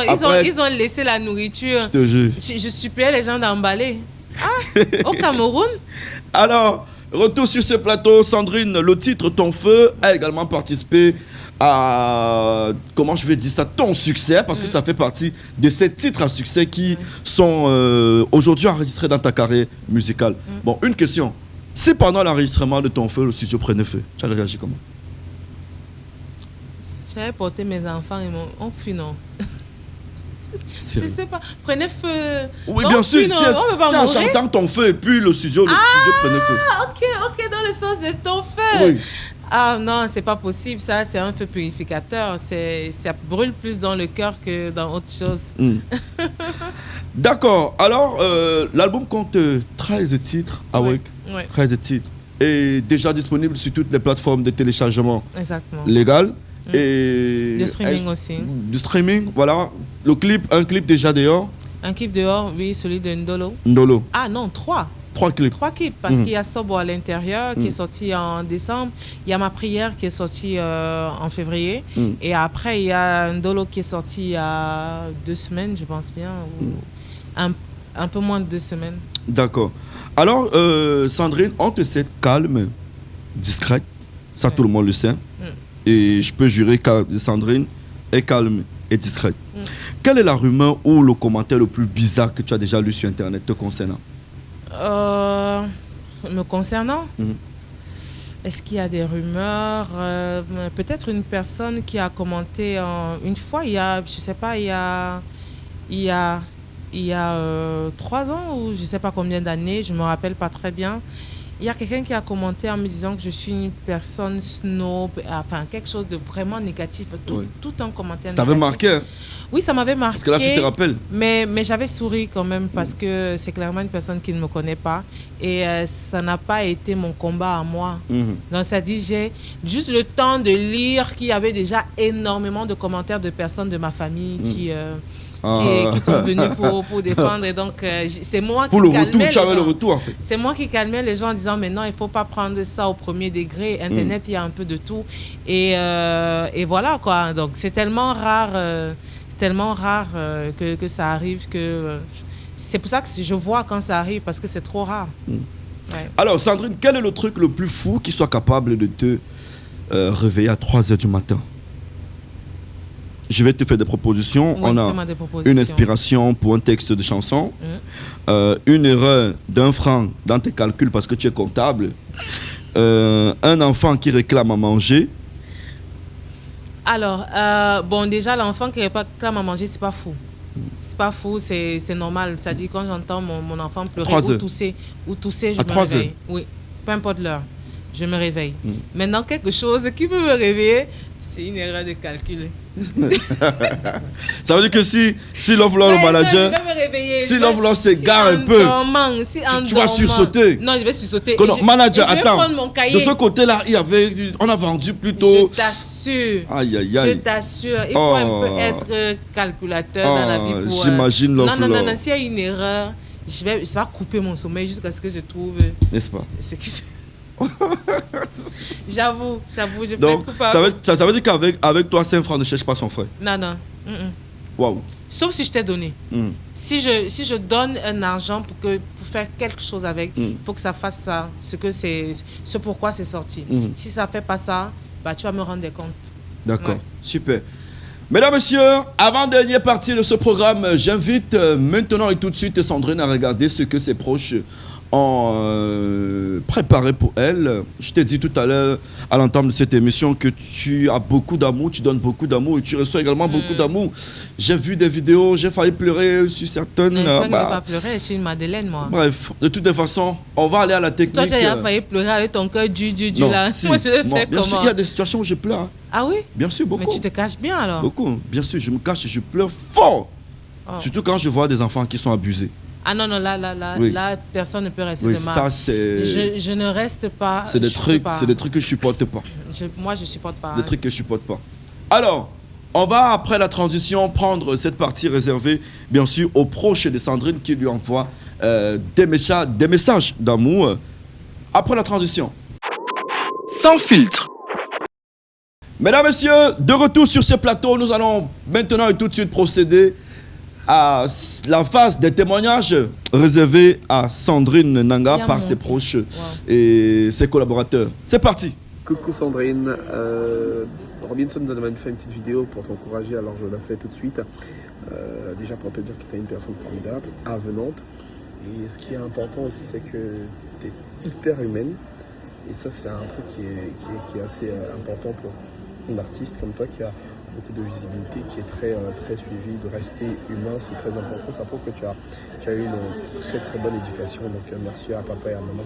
ils ont laissé la nourriture. Je te jure. Je suppliais les gens d'emballer. Au Cameroun. Alors, retour sur ce plateau, Sandrine, le titre Ton Feu a également participé à, comment je vais dire ça, ton succès, parce que ça fait partie de ces titres à succès qui sont aujourd'hui enregistrés dans ta carrière musicale. Bon, une question. Si pendant l'enregistrement de Ton Feu, le studio prenait feu, tu allais réagir comment? J'avais porté mes enfants et on fut non. Je sais pas. Prenez feu. Oui, Non, bien sûr. puis non, on peut pas C'est en mourir. chantant ton feu et puis le studio prenait feu. Ah, ok, dans le sens de ton feu. Oui. Ah non, c'est pas possible. Ça, c'est un feu purificateur. Ça brûle plus dans le cœur que dans autre chose. D'accord. Alors, l'album compte 13 titres. Ah oui. 13 titres. Et déjà disponible sur toutes les plateformes de téléchargement Exactement. légales. Et De streaming aussi. Du streaming, voilà. Le clip, un clip déjà dehors. Un clip dehors, oui, celui de Ndolo. Ndolo. Ah non, 3. 3 clips. 3 clips, parce qu'il y a Sobo à l'intérieur qui est sorti en décembre. Il y a Ma Prière qui est sorti en février. Et après, il y a Ndolo qui est sorti il y a 2 semaines, je pense bien. Ou un peu moins de 2 semaines. D'accord. Alors, Sandrine, on te sait calme, discrète. Ça, tout le monde le sait. Et je peux jurer que Sandrine est calme et discrète. Quelle est la rumeur ou le commentaire le plus bizarre que tu as déjà lu sur Internet te concernant? Me concernant, est-ce qu'il y a des rumeurs? Peut-être une personne qui a commenté une fois, il y a, je sais pas, il y a 3 ans ou je sais pas combien d'années, je me rappelle pas très bien. Il y a quelqu'un qui a commenté en me disant que je suis une personne snob, enfin quelque chose de vraiment négatif, tout un commentaire Ça t'avait marqué, hein? Oui, ça m'avait marqué. Parce que là, tu te rappelles. Mais j'avais souri quand même parce que c'est clairement une personne qui ne me connaît pas. Et ça n'a pas été mon combat à moi. Donc ça dit, j'ai juste le temps de lire qu'il y avait déjà énormément de commentaires de personnes de ma famille qui sont venus pour défendre. Et donc, c'est moi qui calmais les gens. Tu avais le retour, en fait. C'est moi qui calmais les gens en disant, mais non, il ne faut pas prendre ça au premier degré. Internet, il y a un peu de tout. Et voilà, quoi. Donc, c'est tellement rare, que ça arrive que... c'est pour ça que je vois quand ça arrive, parce que c'est trop rare. Ouais. Alors, Sandrine, quel est le truc le plus fou qui soit capable de te réveiller à 3 h du matin? Je vais te faire des propositions. On a une inspiration pour un texte de chanson, une erreur d'1 franc dans tes calculs parce que tu es comptable, un enfant qui réclame à manger. Alors, bon, déjà, l'enfant qui réclame à manger, c'est pas fou. C'est pas fou, c'est normal. C'est-à-dire, quand j'entends mon enfant pleurer ou tousser, je me réveille. Oui, peu importe l'heure, je me réveille. Maintenant, quelque chose qui peut me réveiller, c'est une erreur de calcul. Ça veut dire que si Love Law, le manager, si Love Law s'égare un peu, tu vas sursauter. Non, je vais sursauter. Manager, attends, de ce côté-là, on a vendu plutôt. Je t'assure. Aïe, aïe, aïe. Je t'assure. Il faut un peu être calculateur dans la vie. J'imagine Love Law. Non, s'il y a une erreur, ça va couper mon sommeil jusqu'à ce que je trouve. N'est-ce pas? J'avoue, je peux donc, être coupable. Ça veut dire qu'avec toi, 5 francs ne cherche pas son frère. Non. Waouh. Sauf si je t'ai donné. Si je donne un argent pour faire quelque chose avec, il faut que ça fasse ça, ce pourquoi c'est sorti. Si ça ne fait pas ça, bah, tu vas me rendre des comptes. D'accord, super. Mesdames, Messieurs, avant-dernière partie de ce programme, j'invite maintenant et tout de suite Sandrine à regarder ce que ses proches ont préparé pour elle. Je t'ai dit tout à l'heure, à l'entame de cette émission, que tu as beaucoup d'amour, tu donnes beaucoup d'amour et tu reçois également beaucoup d'amour. J'ai vu des vidéos, j'ai failli pleurer sur certaines... Non, je ne vais pas pleurer, je suis une Madeleine, moi. Bref, de toutes les façons, on va aller à la technique. Toi, tu as failli pleurer avec ton cœur non, là. Si, moi, je vais faire bien comment? sûr, il y a des situations où je pleure. Hein. Ah oui? Bien sûr, beaucoup. Mais tu te caches bien, alors? Beaucoup, bien sûr, je me cache et je pleure fort. Surtout quand je vois des enfants qui sont abusés. Ah non, là, personne ne peut rester de mal. Ça, c'est... Je ne reste pas. C'est des trucs que je supporte pas. Moi, je supporte pas. Des trucs que je supporte pas. Alors, on va, après la transition, prendre cette partie réservée, bien sûr, aux proches de Sandrine qui lui envoient des messages d'amour. Après la transition. Sans filtre. Mesdames, Messieurs, de retour sur ce plateau, nous allons maintenant et tout de suite procéder à la phase des témoignages réservés à Sandrine Nanga par ses proches et ses collaborateurs. C'est parti. Coucou Sandrine, Robinson nous a demandé de faire une petite vidéo pour t'encourager, alors je la fais tout de suite. Déjà pour te dire que tu es une personne formidable, avenante. Et ce qui est important aussi, c'est que tu es hyper humaine. Et ça, c'est un truc qui est assez important pour une artiste comme toi qui a beaucoup de visibilité, qui est très suivi, de rester humain, c'est très important. Ça prouve que tu as eu une très bonne éducation. Donc merci à papa et à maman,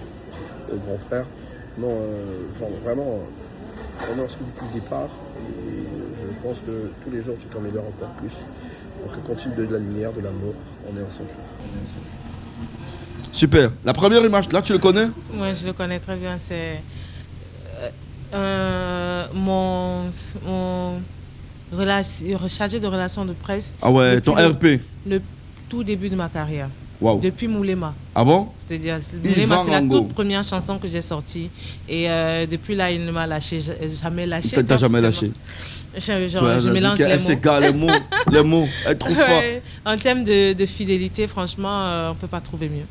aux grands frères. Non, vraiment, on est ensemble depuis le départ et je pense que tous les jours tu t'améliores encore plus. Donc continue de la lumière, de l'amour, on est ensemble. Super. La première image, là, tu le connais? Oui, je le connais très bien. C'est mon chargé de relations de presse. Ah ouais, ton RP. Le tout début de ma carrière. Wow. Depuis Moulema. Ah bon? C'est-à-dire, Moulema, c'est la toute première chanson que j'ai sortie. Et depuis là, il ne m'a lâché, jamais lâché. T'as jamais lâché? Je mélange les mots. Les mots, elle trouve pas. En termes de fidélité, franchement, on ne peut pas trouver mieux.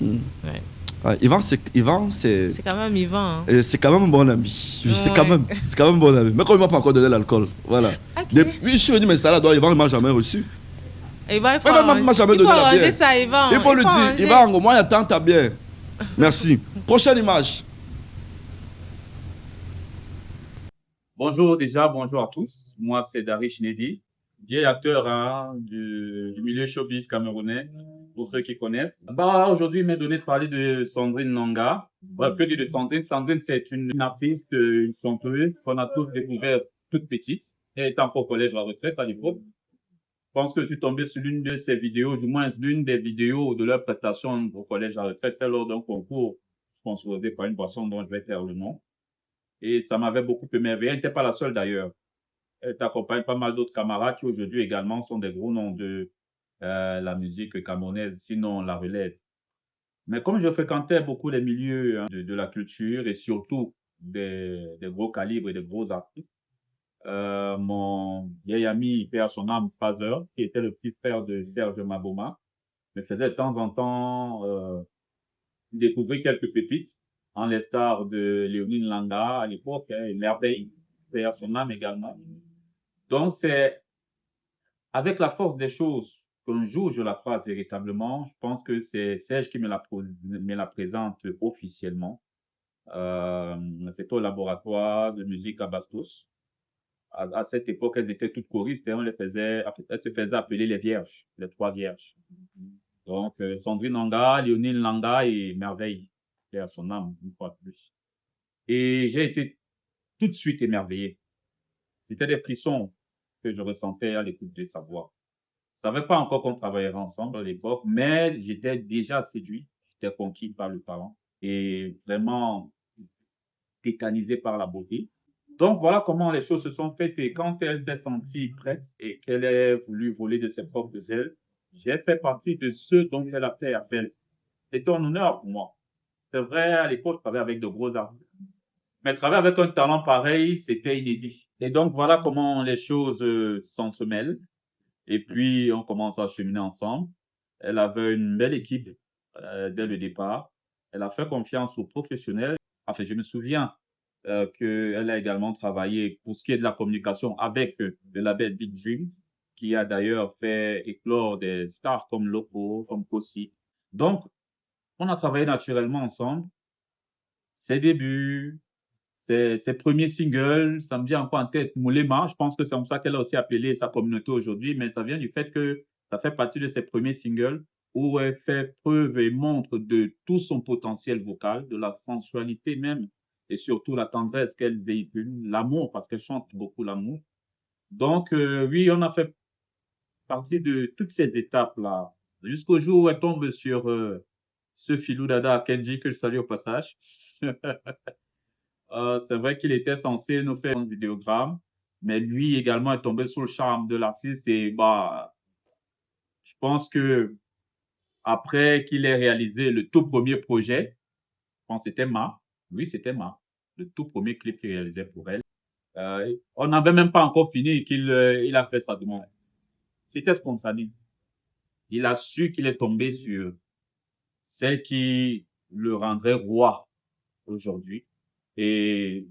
Ouais. Ouais, Yvan, c'est quand même Yvan. Hein. C'est quand même un bon ami. Ouais. C'est quand même un bon ami. Mais quand il m'a pas encore donné l'alcool, voilà. Okay. Depuis, je suis venu m'installer à Douala, Yvan, il m'a jamais reçu. Yvan, il faut jamais donné la bière. Ça, Yvan. Il faut le dire. Yvan, au moins, il attend ta bière. Merci. Prochaine image. Bonjour bonjour à tous. Moi, c'est Dari Chinedi, vieil acteur du milieu showbiz camerounais, pour ceux qui connaissent. Aujourd'hui, il m'est donné de parler de Sandrine Nanga. Que dire de Sandrine? Sandrine, c'est une artiste, une chanteuse qu'on a tous découvert toute petite. Elle était encore au collège à la retraite à l'époque. Je pense que je suis tombé sur l'une de ses vidéos, du moins l'une des vidéos de leur prestation au collège à la retraite, fait lors d'un concours sponsorisé par une boisson dont je vais taire le nom. Et ça m'avait beaucoup émerveillé. Elle n'était pas la seule d'ailleurs. Elle t'accompagne pas mal d'autres camarades qui aujourd'hui également sont des gros noms de la musique camerounaise, sinon on la relève. Mais comme je fréquentais beaucoup les milieux de la culture et surtout des gros calibres et des gros artistes, mon vieil ami, père son âme, Fazer, qui était le petit frère de Serge Maboma, me faisait de temps en temps découvrir quelques pépites, en l'instar de Léonie Langa à l'époque, et Merveille, père son âme également. Donc c'est avec la force des choses qu'un jour je la croise véritablement. Je pense que c'est Serge qui me la présente officiellement. C'était au laboratoire de musique à Bastos. À cette époque, elles étaient toutes choristes et elles se faisaient appeler les vierges, les trois vierges. Donc, Sandrine Nanga, Léonine Langa et Merveille, qui a son âme, une fois de plus. Et j'ai été tout de suite émerveillé. C'était des frissons que je ressentais à l'écoute de sa voix. Je savais pas encore qu'on travaillerait ensemble à l'époque, mais j'étais déjà séduit, j'étais conquis par le talent et vraiment tétanisé par la beauté. Donc, voilà comment les choses se sont faites. Et quand elle s'est sentie prête et qu'elle a voulu voler de ses propres ailes, j'ai fait partie de ceux dont elle a fait appel. C'était un honneur pour moi. C'est vrai, à l'époque, je travaillais avec de gros artistes. Mais travailler avec un talent pareil, c'était inédit. Et donc, voilà comment les choses s'entremêlent. Et puis, on commence à cheminer ensemble. Elle avait une belle équipe dès le départ. Elle a fait confiance aux professionnels. Enfin, je me souviens qu'elle a également travaillé pour ce qui est de la communication avec le label Big Dreams, qui a d'ailleurs fait éclore des stars comme Loco, comme Kossi. Donc, on a travaillé naturellement ensemble. Ses débuts, ses premiers singles, ça me vient encore en tête, Moulema, je pense que c'est comme ça qu'elle a aussi appelé sa communauté aujourd'hui, mais ça vient du fait que ça fait partie de ses premiers singles où elle fait preuve et montre de tout son potentiel vocal, de la sensualité même, et surtout la tendresse qu'elle véhicule, l'amour, parce qu'elle chante beaucoup l'amour. Donc, oui, on a fait partie de toutes ces étapes-là, jusqu'au jour où elle tombe sur ce filou dada Kenji, que je salue au passage. C'est vrai qu'il était censé nous faire un vidéogramme, mais lui également est tombé sous le charme de l'artiste et je pense que après qu'il ait réalisé le tout premier projet, je pense que c'était c'était le tout premier clip qu'il réalisait pour elle. On n'avait même pas encore fini qu'il a fait sa demande. C'était spontané. Il a su qu'il est tombé sur celle qui le rendrait roi aujourd'hui. Et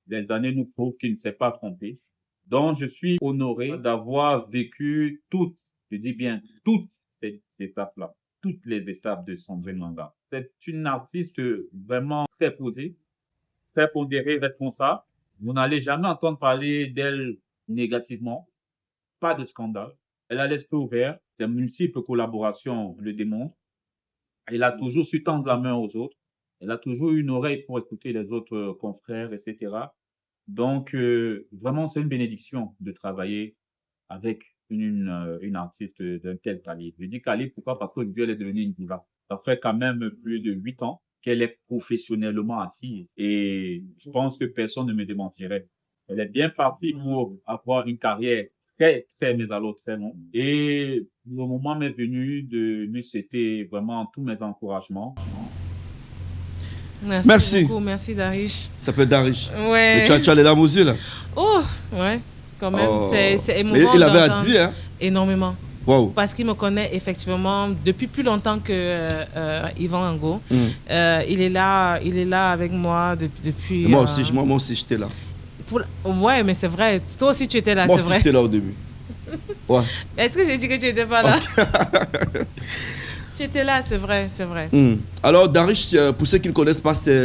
les années nous prouvent qu'il ne s'est pas trompé. Donc, je suis honoré d'avoir vécu toutes, je dis bien toutes ces étapes-là, toutes les étapes de Sandrine Nanga. C'est une artiste vraiment très posée, très pondérée, responsable. Vous n'allez jamais entendre parler d'elle négativement. pas de scandale. Elle a l'esprit ouvert. Ses multiples collaborations le démontrent. Elle a toujours su tendre la main aux autres. Elle a toujours eu une oreille pour écouter les autres confrères, etc. Donc, vraiment, c'est une bénédiction de travailler avec une artiste d'un tel calibre. Je dis calibre, pourquoi? Parce qu'aujourd'hui, elle est devenue une diva. Ça fait quand même plus de 8 ans qu'elle est professionnellement assise. Et je pense que personne ne me démentirait. Elle est bien partie pour avoir une carrière très, très, mais alors très longue. Et le moment m'est venu de lui souhaiter vraiment tous mes encouragements. Merci beaucoup, merci Darish. Ça s'appelle Darish. Ouais. Mais tu as les larmes aux yeux là. Oh, ouais, quand même. Oh. C'est émouvant. Mais il avait à dire, hein? Énormément. Wow. Parce qu'il me connaît effectivement depuis plus longtemps que Yvan Ango. Il est là avec moi depuis. Moi aussi, j'étais là. Ouais, mais c'est vrai. Toi aussi, tu étais là, c'est vrai. Moi aussi, j'étais là au début. Ouais. Est-ce que j'ai dit que tu n'étais pas là? Tu étais là, c'est vrai, c'est vrai. Alors, Darish, pour ceux qui ne le connaissent pas, c'est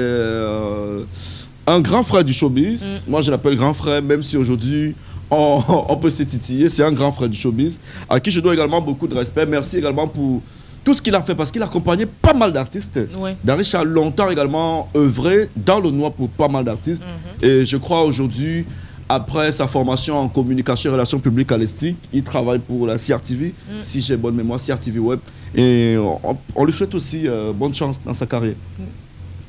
un grand frère du showbiz. Moi, je l'appelle grand frère, même si aujourd'hui, on peut s'étitiller. C'est un grand frère du showbiz, à qui je dois également beaucoup de respect. Merci également pour tout ce qu'il a fait, parce qu'il a accompagné pas mal d'artistes. Ouais. Darish a longtemps également œuvré dans le noir pour pas mal d'artistes. Et je crois aujourd'hui, après sa formation en communication et relations publiques à l'ESTIC, il travaille pour la CRTV, si j'ai bonne mémoire, CRTV Web. Et on lui souhaite aussi bonne chance dans sa carrière.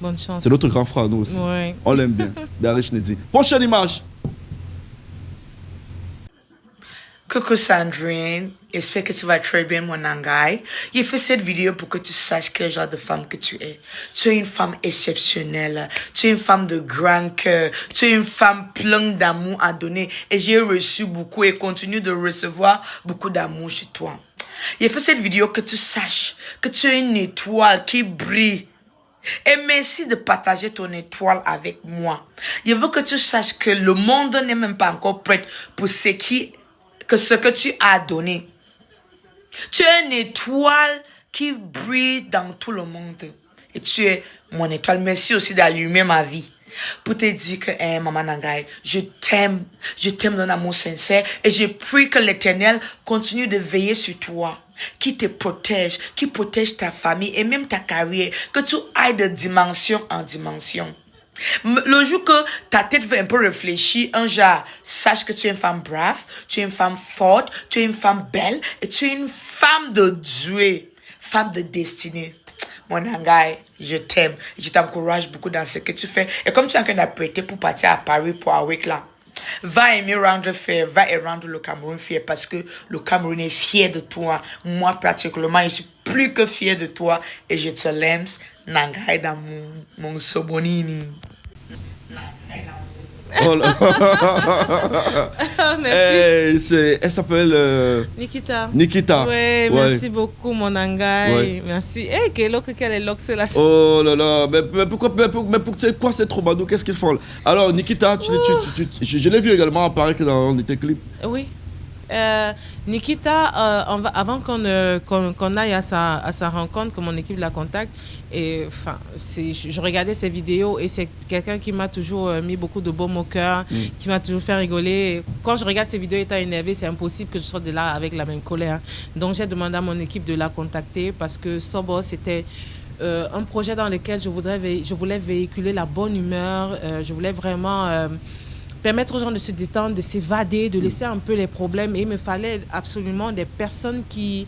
Bonne chance. C'est notre grand frère, nous aussi. Ouais. On l'aime bien. Darish Neddy. Prochaine image. Coucou Sandrine, j'espère que tu vas très bien mon angai. J'ai fait cette vidéo pour que tu saches quel genre de femme que tu es. Tu es une femme exceptionnelle, tu es une femme de grand cœur, tu es une femme pleine d'amour à donner et j'ai reçu beaucoup et continue de recevoir beaucoup d'amour chez toi. J'ai fait cette vidéo que tu saches que tu es une étoile qui brille. Et merci de partager ton étoile avec moi. Je veux que tu saches que le monde n'est même pas encore prêt pour ce que tu as donné. Tu es une étoile qui brille dans tout le monde. Et tu es mon étoile. Merci aussi d'allumer ma vie. Pour te dire que, Maman Nangai, je t'aime d'un amour sincère. Et je prie que l'Éternel continue de veiller sur toi. Qui te protège, qui protège ta famille et même ta carrière. Que tu ailles de dimension en dimension. Le jour que ta tête va un peu réfléchir, un genre, sache que tu es une femme brave, tu es une femme forte, tu es une femme belle et tu es une femme de Dieu, femme de destinée. Mon angai, je t'aime, je t'encourage beaucoup dans ce que tu fais. Et comme tu es en train d'apprêter pour partir à Paris pour Awake là, va aimer rendre fier, va et rendre le Cameroun fier parce que le Cameroun est fier de toi. Moi, particulièrement, je suis plus que fier de toi et je te l'aime, Nangai, dans mon sobonini. Oh là. Merci. Elle s'appelle Nikita. Nikita. Ouais, merci beaucoup, mon angai. Ouais. Merci. Quel est l'oc, c'est là. Oh là là, mais pourquoi, c'est quoi ces troubadours? Qu'est-ce qu'ils font là? Alors, Nikita, je l'ai vu également apparaître dans tes clips. Oui. Nikita, avant qu'on aille à sa rencontre, que mon équipe la contacte, et je regardais ses vidéos et c'est quelqu'un qui m'a toujours mis beaucoup de baume au cœur, qui m'a toujours fait rigoler. Quand je regarde ses vidéos étant énervé, c'est impossible que je sorte de là avec la même colère. Donc j'ai demandé à mon équipe de la contacter parce que Sobo, c'était un projet dans lequel je voulais véhiculer la bonne humeur, je voulais vraiment permettre aux gens de se détendre, de s'évader, de laisser un peu les problèmes. Et il me fallait absolument des personnes qui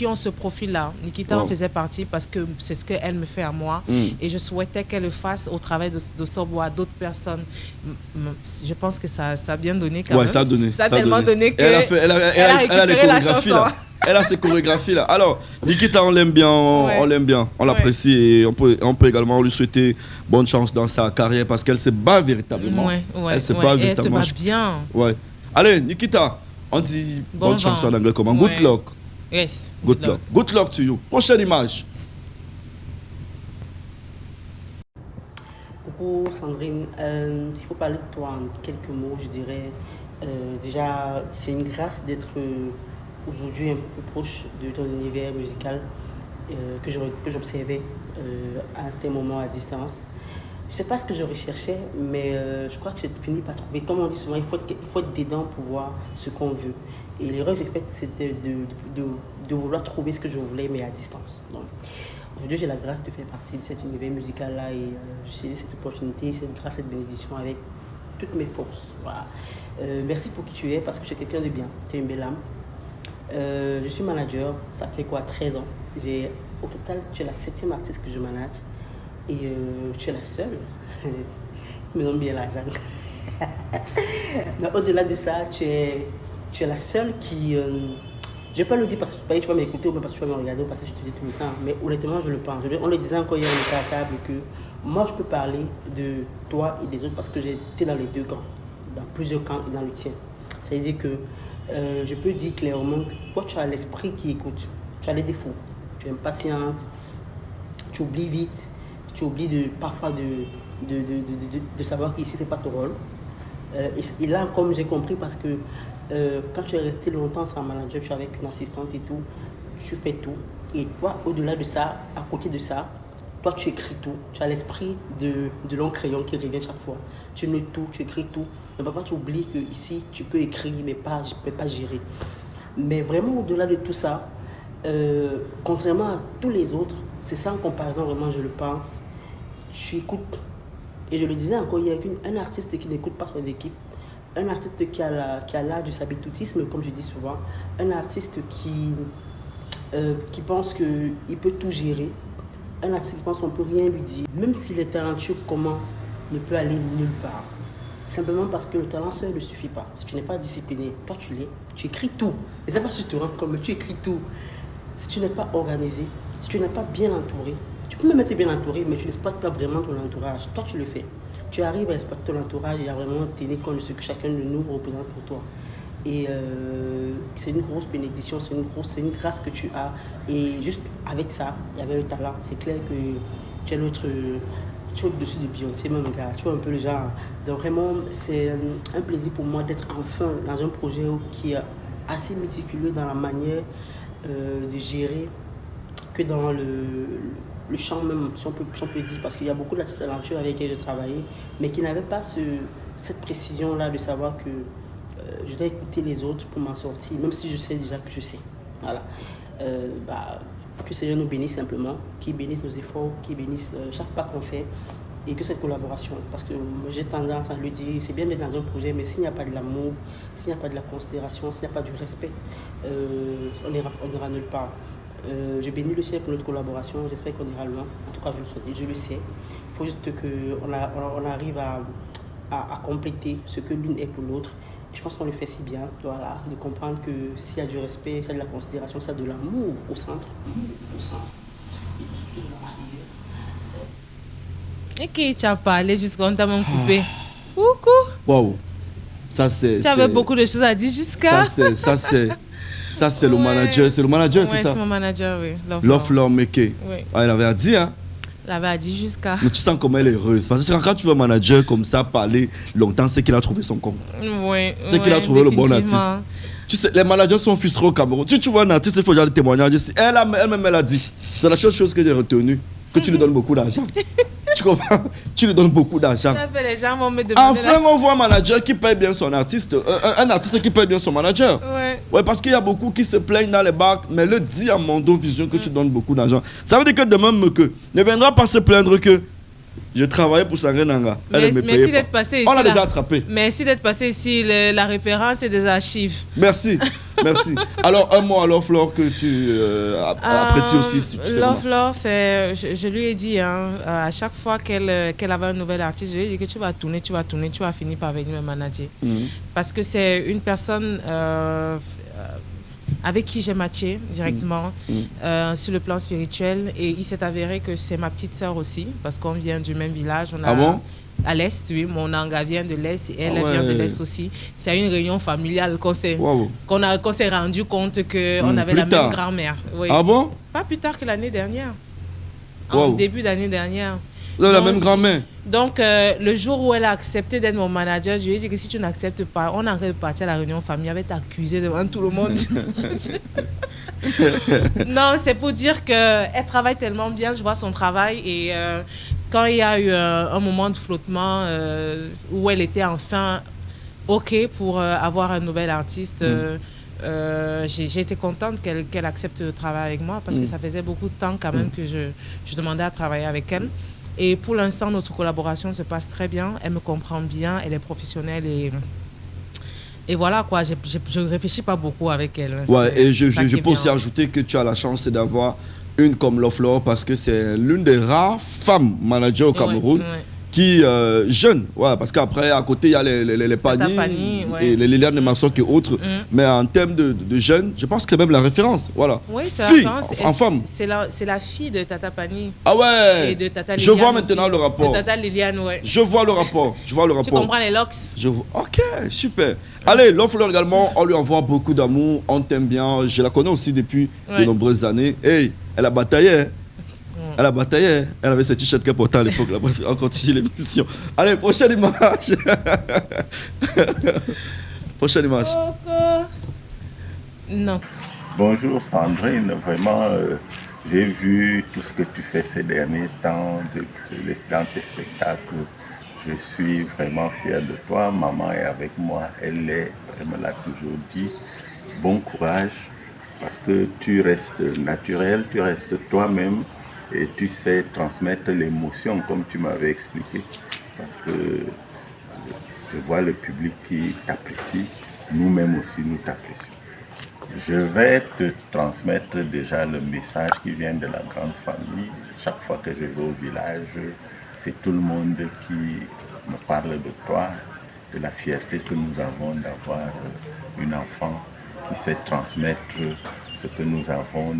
ont ce profil-là. Nikita en faisait partie parce que c'est ce qu'elle me fait à moi. Et je souhaitais qu'elle le fasse au travail de Sobo à d'autres personnes. Je pense que ça a bien donné quand même. Ça a donné. Ça a tellement donné qu'elle a récupéré la chanson. Elle a ses chorégraphies là. Alors, Nikita, on l'aime bien, on l'apprécie et on peut également lui souhaiter bonne chance dans sa carrière parce qu'elle se bat véritablement. Elle se bat véritablement. Elle se bat bien. Ouais. Allez, Nikita, on dit bonne chance en anglais comment? Good luck. Yes. Good luck. Good luck to you. Prochaine image. Coucou Sandrine, s'il faut parler de toi en quelques mots, je dirais déjà c'est une grâce d'être aujourd'hui un peu plus proche de ton univers musical que j'observais à un certain moment à distance. Je ne sais pas ce que je recherchais, mais je crois que j'ai fini par trouver. Comme on dit souvent, il faut être dedans pour voir ce qu'on veut. Et l'erreur que j'ai faite, c'était de vouloir trouver ce que je voulais, mais à distance. Donc, aujourd'hui, j'ai la grâce de faire partie de cet univers musical-là et j'ai saisi cette opportunité, cette grâce, cette bénédiction avec toutes mes forces. Voilà. Merci pour qui tu es, parce que tu es quelqu'un de bien. Tu es une belle âme. Je suis manager, ça fait quoi, 13 ans. Au total, tu es la 7e artiste que je manage. Et tu es la seule. Je me donne bien l'argent. Au-delà de ça, tu es la seule qui... je ne vais pas le dire parce que tu vas m'écouter ou parce que tu vas me regarder ou parce que je te dis tout le temps. Mais honnêtement, je le pense. On le disait encore hier, on était à table que moi, je peux parler de toi et des autres parce que j'ai été dans les deux camps. Dans plusieurs camps et dans le tien. Ça veut dire que je peux dire clairement que toi, tu as l'esprit qui écoute. Tu as les défauts. Tu es impatiente. Tu oublies vite. Tu oublies parfois de savoir qu'ici, ce n'est pas ton rôle. Et là, comme j'ai compris, parce que quand tu es resté longtemps sans manager, tu es avec une assistante et tout, tu fais tout. Et toi, au-delà de ça, à côté de ça, toi, tu écris tout. Tu as l'esprit de long crayon qui revient chaque fois. Tu notes tout, tu écris tout. Mais parfois, tu oublies qu'ici, tu peux écrire, mais je ne peux pas gérer. Mais vraiment, au-delà de tout ça, contrairement à tous les autres, c'est sans comparaison, vraiment, je le pense. Je écoute. Et je le disais encore, il y a un artiste qui n'écoute pas son équipe, un artiste qui a l'art du sabitoutisme, comme je dis souvent, un artiste qui pense qu'il peut tout gérer, un artiste qui pense qu'on ne peut rien lui dire, même s'il est talentueux, comment ne peut aller nulle part. Simplement parce que le talent seul ne suffit pas. Si tu n'es pas discipliné, toi tu l'es, tu écris tout. Et c'est pas si tu te rends compte, mais tu écris tout. Si tu n'es pas organisé, si tu n'es pas bien entouré, tu peux même être bien entouré, mais tu n'exploites pas vraiment ton entourage. Toi, tu le fais. Tu arrives à exploiter ton entourage et à vraiment tenir compte de ce que chacun de nous représente pour toi. Et c'est une grosse bénédiction, c'est une grâce que tu as. Et juste avec ça, il y avait le talent. C'est clair que tu es tu es au-dessus de Beyoncé même, gars. Tu vois un peu le genre. Donc vraiment, c'est un plaisir pour moi d'être enfin dans un projet qui est assez méticuleux dans la manière de gérer que dans le chant même, si on peut dire, parce qu'il y a beaucoup d'artistes talentueux avec qui j'ai travaillé, mais qui n'avaient pas cette précision-là de savoir que je dois écouter les autres pour m'en sortir, même si je sais déjà que je sais. Voilà. Que le Seigneur nous bénisse simplement, qu'il bénisse nos efforts, qu'il bénisse chaque pas qu'on fait, et que cette collaboration, parce que j'ai tendance à le dire, c'est bien d'être dans un projet, mais s'il n'y a pas de l'amour, s'il n'y a pas de la considération, s'il n'y a pas du respect, on n'ira nulle part. Je bénis le ciel pour notre collaboration, j'espère qu'on ira loin, en tout cas je le sais. Il faut juste qu'on arrive à compléter ce que l'une est pour l'autre. Je pense qu'on le fait si bien, voilà, de comprendre que s'il y a du respect, s'il y a de la considération, s'il y a de l'amour au centre. Et qui tu as parlé jusqu'à on t'a même coupé. Coucou. Waouh. Ça c'est. Tu avais beaucoup de choses à dire jusqu'à. Ça c'est le manager, c'est le manager, c'est ça. Oui, c'est mon manager, oui. Love Meke. Oui. Elle avait à dire, hein. Elle avait à dire jusqu'à. Mais tu sens comme elle est heureuse. Parce que quand tu veux un manager comme ça parler longtemps, c'est qu'il a trouvé son compte. Oui. C'est qu'il a trouvé le bon artiste. Tu sais, les managers sont frustrés au Cameroun. Si tu vois un artiste, il faut déjà le témoignage. Elle-même, elle a dit. C'est la seule chose que j'ai retenue. Que tu lui donnes beaucoup d'argent. Tu comprends? Tu lui donnes beaucoup d'argent. Les gens vont me demander. Enfin, on voit un manager qui paye bien son artiste. Un artiste qui paye bien son manager. Ouais, parce qu'il y a beaucoup qui se plaignent dans les bacs. Mais le dit à Mondo Vision que tu donnes beaucoup d'argent. Ça veut dire que demain, ne viendra pas se plaindre que je travaillais pour Sandrine Nanga. Elle me payait pas. On l'a déjà attrapé. Merci d'être passé ici. La référence est des archives. Merci. Merci. Alors, un mot à Love Flore que tu apprécies aussi. Si tu Love Flore, je lui ai dit, à chaque fois qu'elle avait un nouvel artiste, je lui ai dit que tu vas tourner, tu vas finir par venir me manager. Parce que c'est une personne avec qui j'ai matché directement sur le plan spirituel. Et il s'est avéré que c'est ma petite sœur aussi, parce qu'on vient du même village. Ah bon? À l'Est, oui. Mon Nanga vient de l'Est et elle vient de l'Est aussi. C'est à une réunion familiale qu'on s'est rendu compte qu'on avait la même grand-mère. Oui. Ah bon? Pas plus tard que l'année dernière. En début d'année dernière. La même grand-mère. Donc, le jour où elle a accepté d'être mon manager, je lui ai dit que si tu n'acceptes pas, on aurait parti à la réunion familiale, elle va t'accuser devant tout le monde. Non, c'est pour dire qu'elle travaille tellement bien, je vois son travail et quand il y a eu un moment de flottement où elle était enfin OK pour avoir un nouvel artiste, j'ai été contente qu'elle accepte de travailler avec moi parce que ça faisait beaucoup de temps quand même que je demandais à travailler avec elle. Et pour l'instant, notre collaboration se passe très bien. Elle me comprend bien, elle est professionnelle et voilà quoi, je ne réfléchis pas beaucoup avec elle. Ouais, et je peux aussi ajouter que tu as la chance d'avoir une comme Loflore parce que c'est l'une des rares femmes managers au Cameroun qui jeune, ouais, parce qu'après à côté il y a les paniers et les Liliane de Massoc et autres, mais en termes de jeunes, je pense que c'est même la référence, voilà. Oui, c'est la référence. En femme. C'est la fille de Tata Pani. Ah ouais. Et de Tata Liliane. Je vois maintenant le rapport. De Tata Liliane, ouais. Je vois le rapport. Tu comprends les locks. Ok, super. Allez, Loflore également, on lui envoie beaucoup d'amour, on t'aime bien. Je la connais aussi depuis de nombreuses années. Hey, elle a bataillé. Elle a bataillé, elle avait ses t-shirts qu'elle portait à l'époque. Bref, on continue l'émission. Allez, prochaine image. Prochaine image. Non. Bonjour Sandrine, vraiment, j'ai vu tout ce que tu fais ces derniers temps dans tes spectacles. Je suis vraiment fier de toi. Maman est avec moi, elle me l'a toujours dit. Bon courage, parce que tu restes naturel, tu restes toi-même. Et tu sais transmettre l'émotion comme tu m'avais expliqué. Parce que je vois le public qui t'apprécie, nous-mêmes aussi nous t'apprécions. Je vais te transmettre déjà le message qui vient de la grande famille. Chaque fois que je vais au village, c'est tout le monde qui me parle de toi, de la fierté que nous avons d'avoir une enfant qui sait transmettre ce que nous avons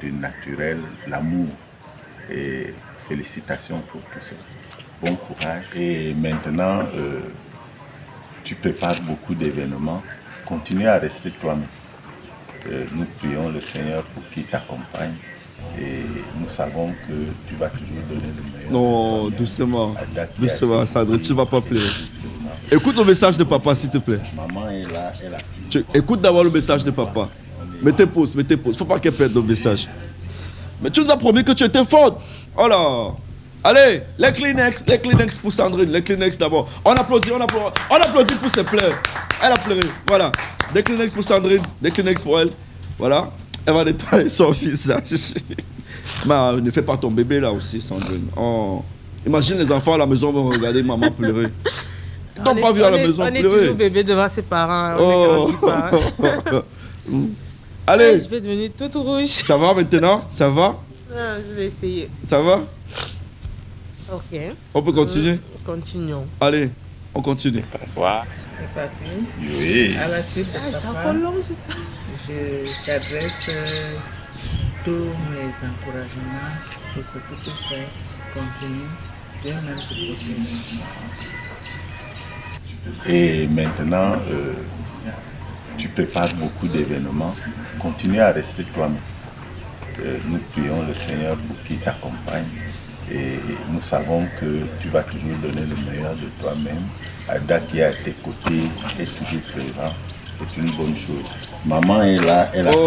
du naturel, l'amour. Et félicitations pour tout ça. Bon courage. Et maintenant, tu prépares beaucoup d'événements. Continue à rester toi-même. Nous prions le Seigneur pour qu'il t'accompagne. Et nous savons que tu vas toujours donner le meilleur. Non, doucement. Doucement, Sandrine, tu ne vas pas pleurer. Écoute le message de papa, s'il te plaît. Maman est là, elle a... Écoute d'abord le message de papa. Mettez pause. Il ne faut pas qu'elle perde le message. Mais tu nous as promis que tu étais forte. Oh là. Allez, les Kleenex pour Sandrine. Les Kleenex d'abord. On applaudit pour ses pleurs. Elle a pleuré. Voilà. Des Kleenex pour Sandrine. Des Kleenex pour elle. Voilà. Elle va nettoyer son visage. Mais ne fais pas ton bébé là aussi, Sandrine. Oh. Imagine les enfants à la maison vont regarder maman pleurer. Ils n'ont pas vu à la maison pleurer. On est toujours bébé devant ses parents. On ne grandit pas. Allez. Je vais devenir toute rouge. Ça va maintenant? Ça va? Je vais essayer. Ça va? Ok. On peut continuer? Continuons. Allez, on continue. Bonsoir. C'est parti. Oui. À la suite, c'est encore long, je t'adresse tous mes encouragements pour ce que tu fais. Continue. Dieu même te continue. Et maintenant, tu prépares beaucoup d'événements. Continue à rester toi-même. Nous prions le Seigneur pour qu'il t'accompagne. Et nous savons que tu vas toujours donner le meilleur de toi-même. Ada qui est à tes côtés est toujours présent. C'est une bonne chose. Maman est là, elle a tu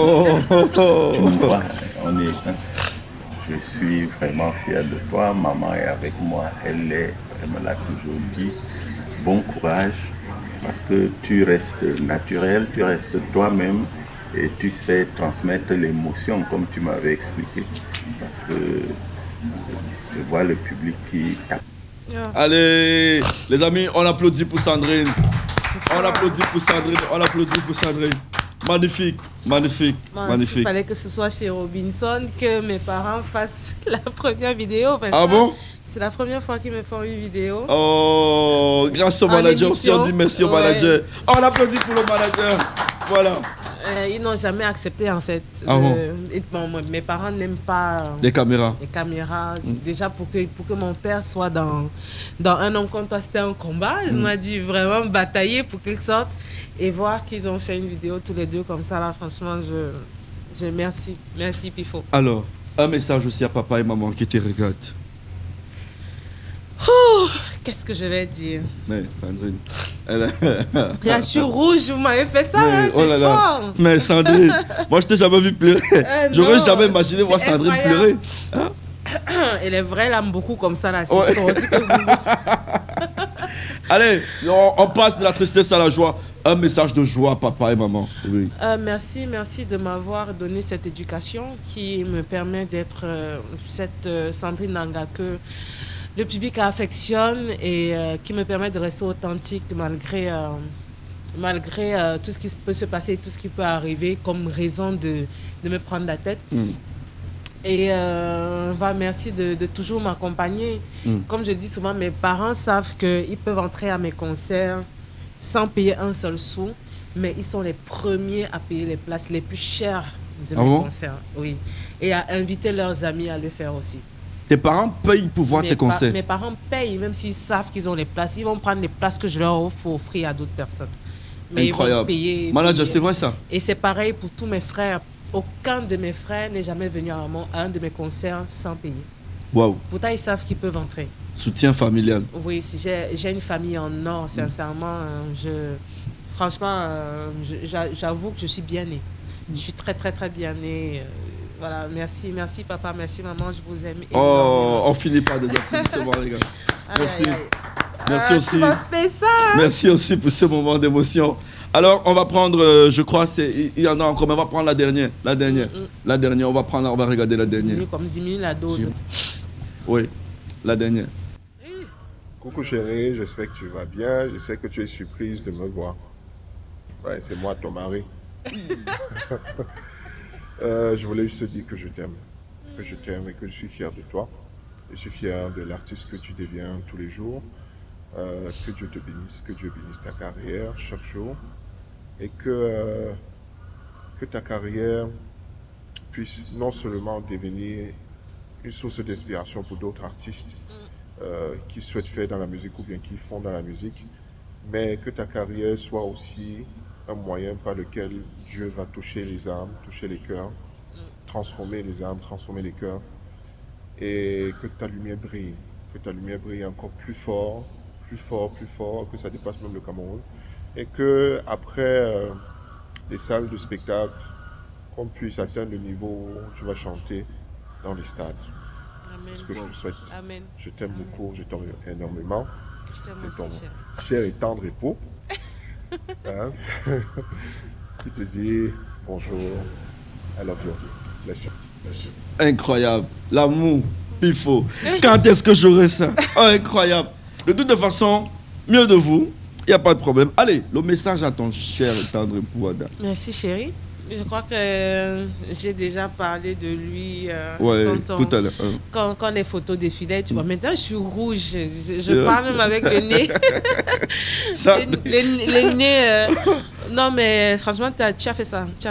nous vois, on est. Je suis vraiment fier de toi. Maman est avec moi, elle me l'a toujours dit. Bon courage, parce que tu restes naturel, tu restes toi-même et tu sais transmettre l'émotion comme tu m'avais expliqué. Parce que je vois le public qui tape. Allez, les amis, on applaudit pour Sandrine. On applaudit pour Sandrine. On applaudit pour Sandrine. Magnifique, magnifique, magnifique. Il fallait que ce soit chez Robinson que mes parents fassent la première vidéo. Ah bon? C'est la première fois qu'ils me font une vidéo. Oh, grâce au manager aussi, on dit merci au manager. On applaudit pour le manager. Voilà. Ils n'ont jamais accepté en fait. Ah bon? Mes parents n'aiment pas les caméras. Les caméras. Déjà pour que mon père soit dans Un homme comme toi, c'était un combat. Il m'a dit vraiment batailler pour qu'il sorte et voir qu'ils ont fait une vidéo tous les deux comme ça. Là, franchement, je merci. Merci Pifo. Alors, un message aussi à papa et maman qui te regardent. Oh, qu'est-ce que je vais dire? Mais Sandrine, je suis rouge, vous m'avez fait ça, mais, hein, c'est fort. Mais Sandrine, moi je t'ai jamais vu pleurer. J'aurais jamais imaginé voir Sandrine pleurer. Hein? Elle est vraie, elle aime beaucoup comme ça, là. C'est Ouais. sorti que vous- Allez, on passe de la tristesse à la joie. Un message de joie, papa et maman. Oui. Merci de m'avoir donné cette éducation qui me permet d'être cette Sandrine Nanga que le public affectionne et qui me permet de rester authentique malgré tout ce qui peut se passer, tout ce qui peut arriver comme raison de me prendre la tête. Et merci de toujours m'accompagner. Comme je dis souvent, mes parents savent qu'ils peuvent entrer à mes concerts sans payer un seul sou, mais ils sont les premiers à payer les places les plus chères de mes concerts. Oui. Et à inviter leurs amis à le faire aussi. Tes parents payent pour voir tes concerts? Mes parents payent, même s'ils savent qu'ils ont les places. Ils vont prendre les places que je leur offrir à d'autres personnes. Mais incroyable. Ils vont payer. Manager, c'est vrai ça? Et c'est pareil pour tous mes frères. Aucun de mes frères n'est jamais venu à un de mes concerts sans payer. Waouh. Pourtant, ils savent qu'ils peuvent entrer. Soutien familial. Oui, si j'ai une famille en or, sincèrement, franchement, j'avoue que je suis bien née. Je suis très, très, très bien née. Voilà, merci papa, merci maman, je vous aime. Oh, on finit par des applaudissements, les gars. Merci. Merci aussi. Tu m'as fait ça. Merci aussi pour ce moment d'émotion. Alors, on va prendre, je crois, il y en a encore, mais on va prendre la dernière. La dernière, on va regarder la dernière. Comme 10 minutes la dose. Oui, la dernière. Coucou chérie, j'espère que tu vas bien. Je sais que tu es surprise de me voir. Ouais, c'est moi, ton mari. Je voulais juste te dire que je t'aime. Que je t'aime et que je suis fier de toi. Je suis fier de l'artiste que tu deviens tous les jours. Que Dieu te bénisse, que Dieu bénisse ta carrière chaque jour. Et que ta carrière puisse non seulement devenir une source d'inspiration pour d'autres artistes qui souhaitent faire dans la musique ou bien qui font dans la musique, mais que ta carrière soit aussi un moyen par lequel Dieu va toucher les âmes, toucher les cœurs, transformer les âmes, transformer les cœurs, et que ta lumière brille encore plus fort, que ça dépasse même le Cameroun, et que après les salles de spectacle, qu'on puisse atteindre le niveau où tu vas chanter dans les stades. C'est ce que je te souhaite. Amen. Je t'aime beaucoup, je t'aime énormément. C'est ton cher et tendre époux. Hein? Qui te dit bonjour, I love you. Bless you. Bless you. Incroyable. L'amour, pifo. Quand est-ce que j'aurai ça? Oh, incroyable. De toute façon, mieux de vous, il n'y a pas de problème. Allez, le message à ton cher et tendre époux, Ada. Merci chérie. Je crois que j'ai déjà parlé de lui tout à l'heure. Quand les photos défilaient, tu vois, maintenant je suis rouge, je parle même avec le nez. le nez. Non mais franchement, tu as fait ça. Je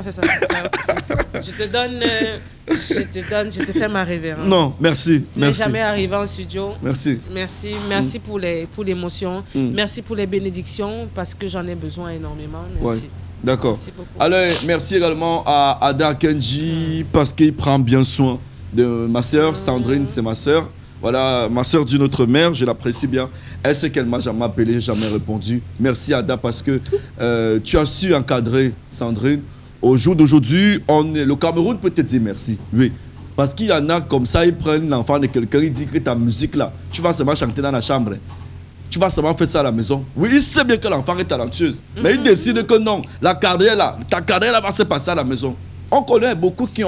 te fais ma révérence. Non, merci. Ce n'est jamais arrivé en studio. Merci pour l'émotion. Merci pour les bénédictions parce que j'en ai besoin énormément. Merci. Ouais. D'accord. Alors, merci également à Ada Kenji parce qu'il prend bien soin de ma soeur. Sandrine, c'est ma soeur. Voilà, ma soeur d'une autre mère, je l'apprécie bien. Elle sait qu'elle m'a jamais appelé, jamais répondu. Merci Ada parce que tu as su encadrer Sandrine. Au jour d'aujourd'hui, le Cameroun peut te dire merci. Oui. Parce qu'il y en a comme ça, ils prennent l'enfant de quelqu'un, ils disent que ta musique là, tu vas seulement chanter dans la chambre. Tu vas seulement faire ça à la maison. Oui, il sait bien que l'enfant est talentueuse. Mais il décide que non, ta carrière là va se passer à la maison. On connaît beaucoup qui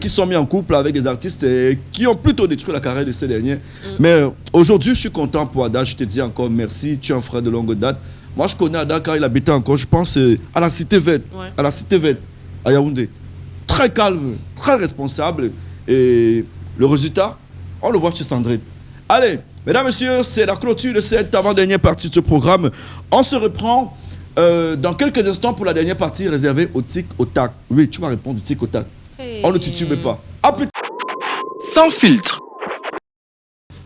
sont mis en couple avec des artistes et qui ont plutôt détruit la carrière de ces derniers. Mais aujourd'hui, je suis content pour Ada. Je te dis encore merci. Tu es un frère de longue date. Moi, je connais Ada quand il habitait encore, je pense, à la Cité Verte. Ouais. À la Cité Verte, à Yaoundé. Très calme, très responsable. Et le résultat, on le voit chez Sandrine. Allez! Mesdames, Messieurs, c'est la clôture de cette avant-dernière partie de ce programme. On se reprend dans quelques instants pour la dernière partie réservée au tic au tac. Oui, tu vas répondre au tic au tac. On ne titube pas. À plus. Sans filtre.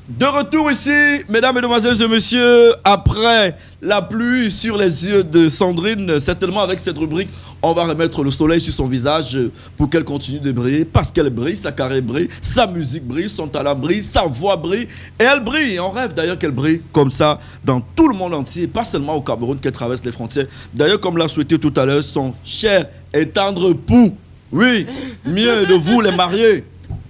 De retour ici, mesdames, mesdemoiselles et messieurs, après la pluie sur les yeux de Sandrine, certainement avec cette rubrique, on va remettre le soleil sur son visage pour qu'elle continue de briller, parce qu'elle brille, sa carrière brille, sa musique brille, son talent brille, sa voix brille, et elle brille. On rêve d'ailleurs qu'elle brille comme ça dans tout le monde entier, pas seulement au Cameroun qu'elle traverse les frontières. D'ailleurs, comme l'a souhaité tout à l'heure, son cher et tendre époux, oui, mieux de vous les mariés.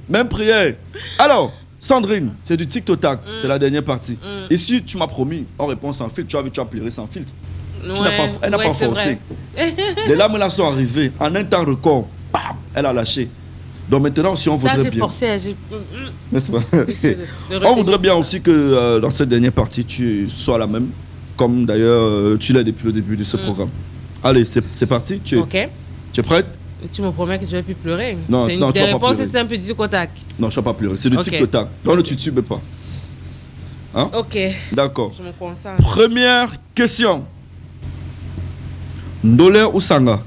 Même prière. Alors, Sandrine, c'est du tic-toc-tac. C'est la dernière partie. Ici, tu m'as promis, en réponse sans filtre, tu as pleurer sans filtre. Elle n'a pas forcé. Les larmes là sont arrivées. En un temps record, bam, elle a lâché. Donc maintenant, si on voudrait bien... N'est-ce pas? On voudrait bien aussi que dans cette dernière partie, tu sois la même. Comme d'ailleurs, tu l'as depuis le début de ce programme. Allez, c'est parti. Tu es prête? Tu me promets que je ne vais plus pleurer. Non, non, tu vas pas pleurer. C'est un peu du tic-tac. Non, je ne vais pas pleurer. C'est du tic-tac. Non, ne tutubes pas. Hein? Ok. D'accord. Je me concentre. Première question. Ndolé ou Sanga?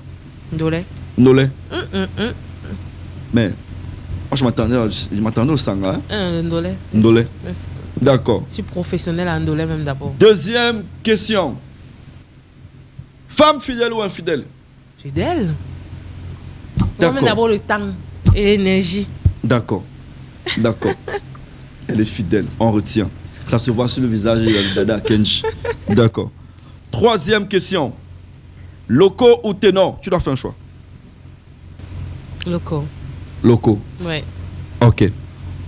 Ndolé. Ndolé. Mais moi, je m'attendais au Sanga. Hein? Ndolé. Ndolé. D'accord. Je suis professionnel à Ndolé même d'abord. Deuxième question. Femme fidèle ou infidèle? Fidèle. D'accord. D'abord le temps et l'énergie. D'accord. D'accord. Elle est fidèle. On retient. Ça se voit sur le visage de Dada Kenji. D'accord. Troisième question. Loco ou ténor? Tu dois faire un choix. Loco. Loco. Ouais. Ok.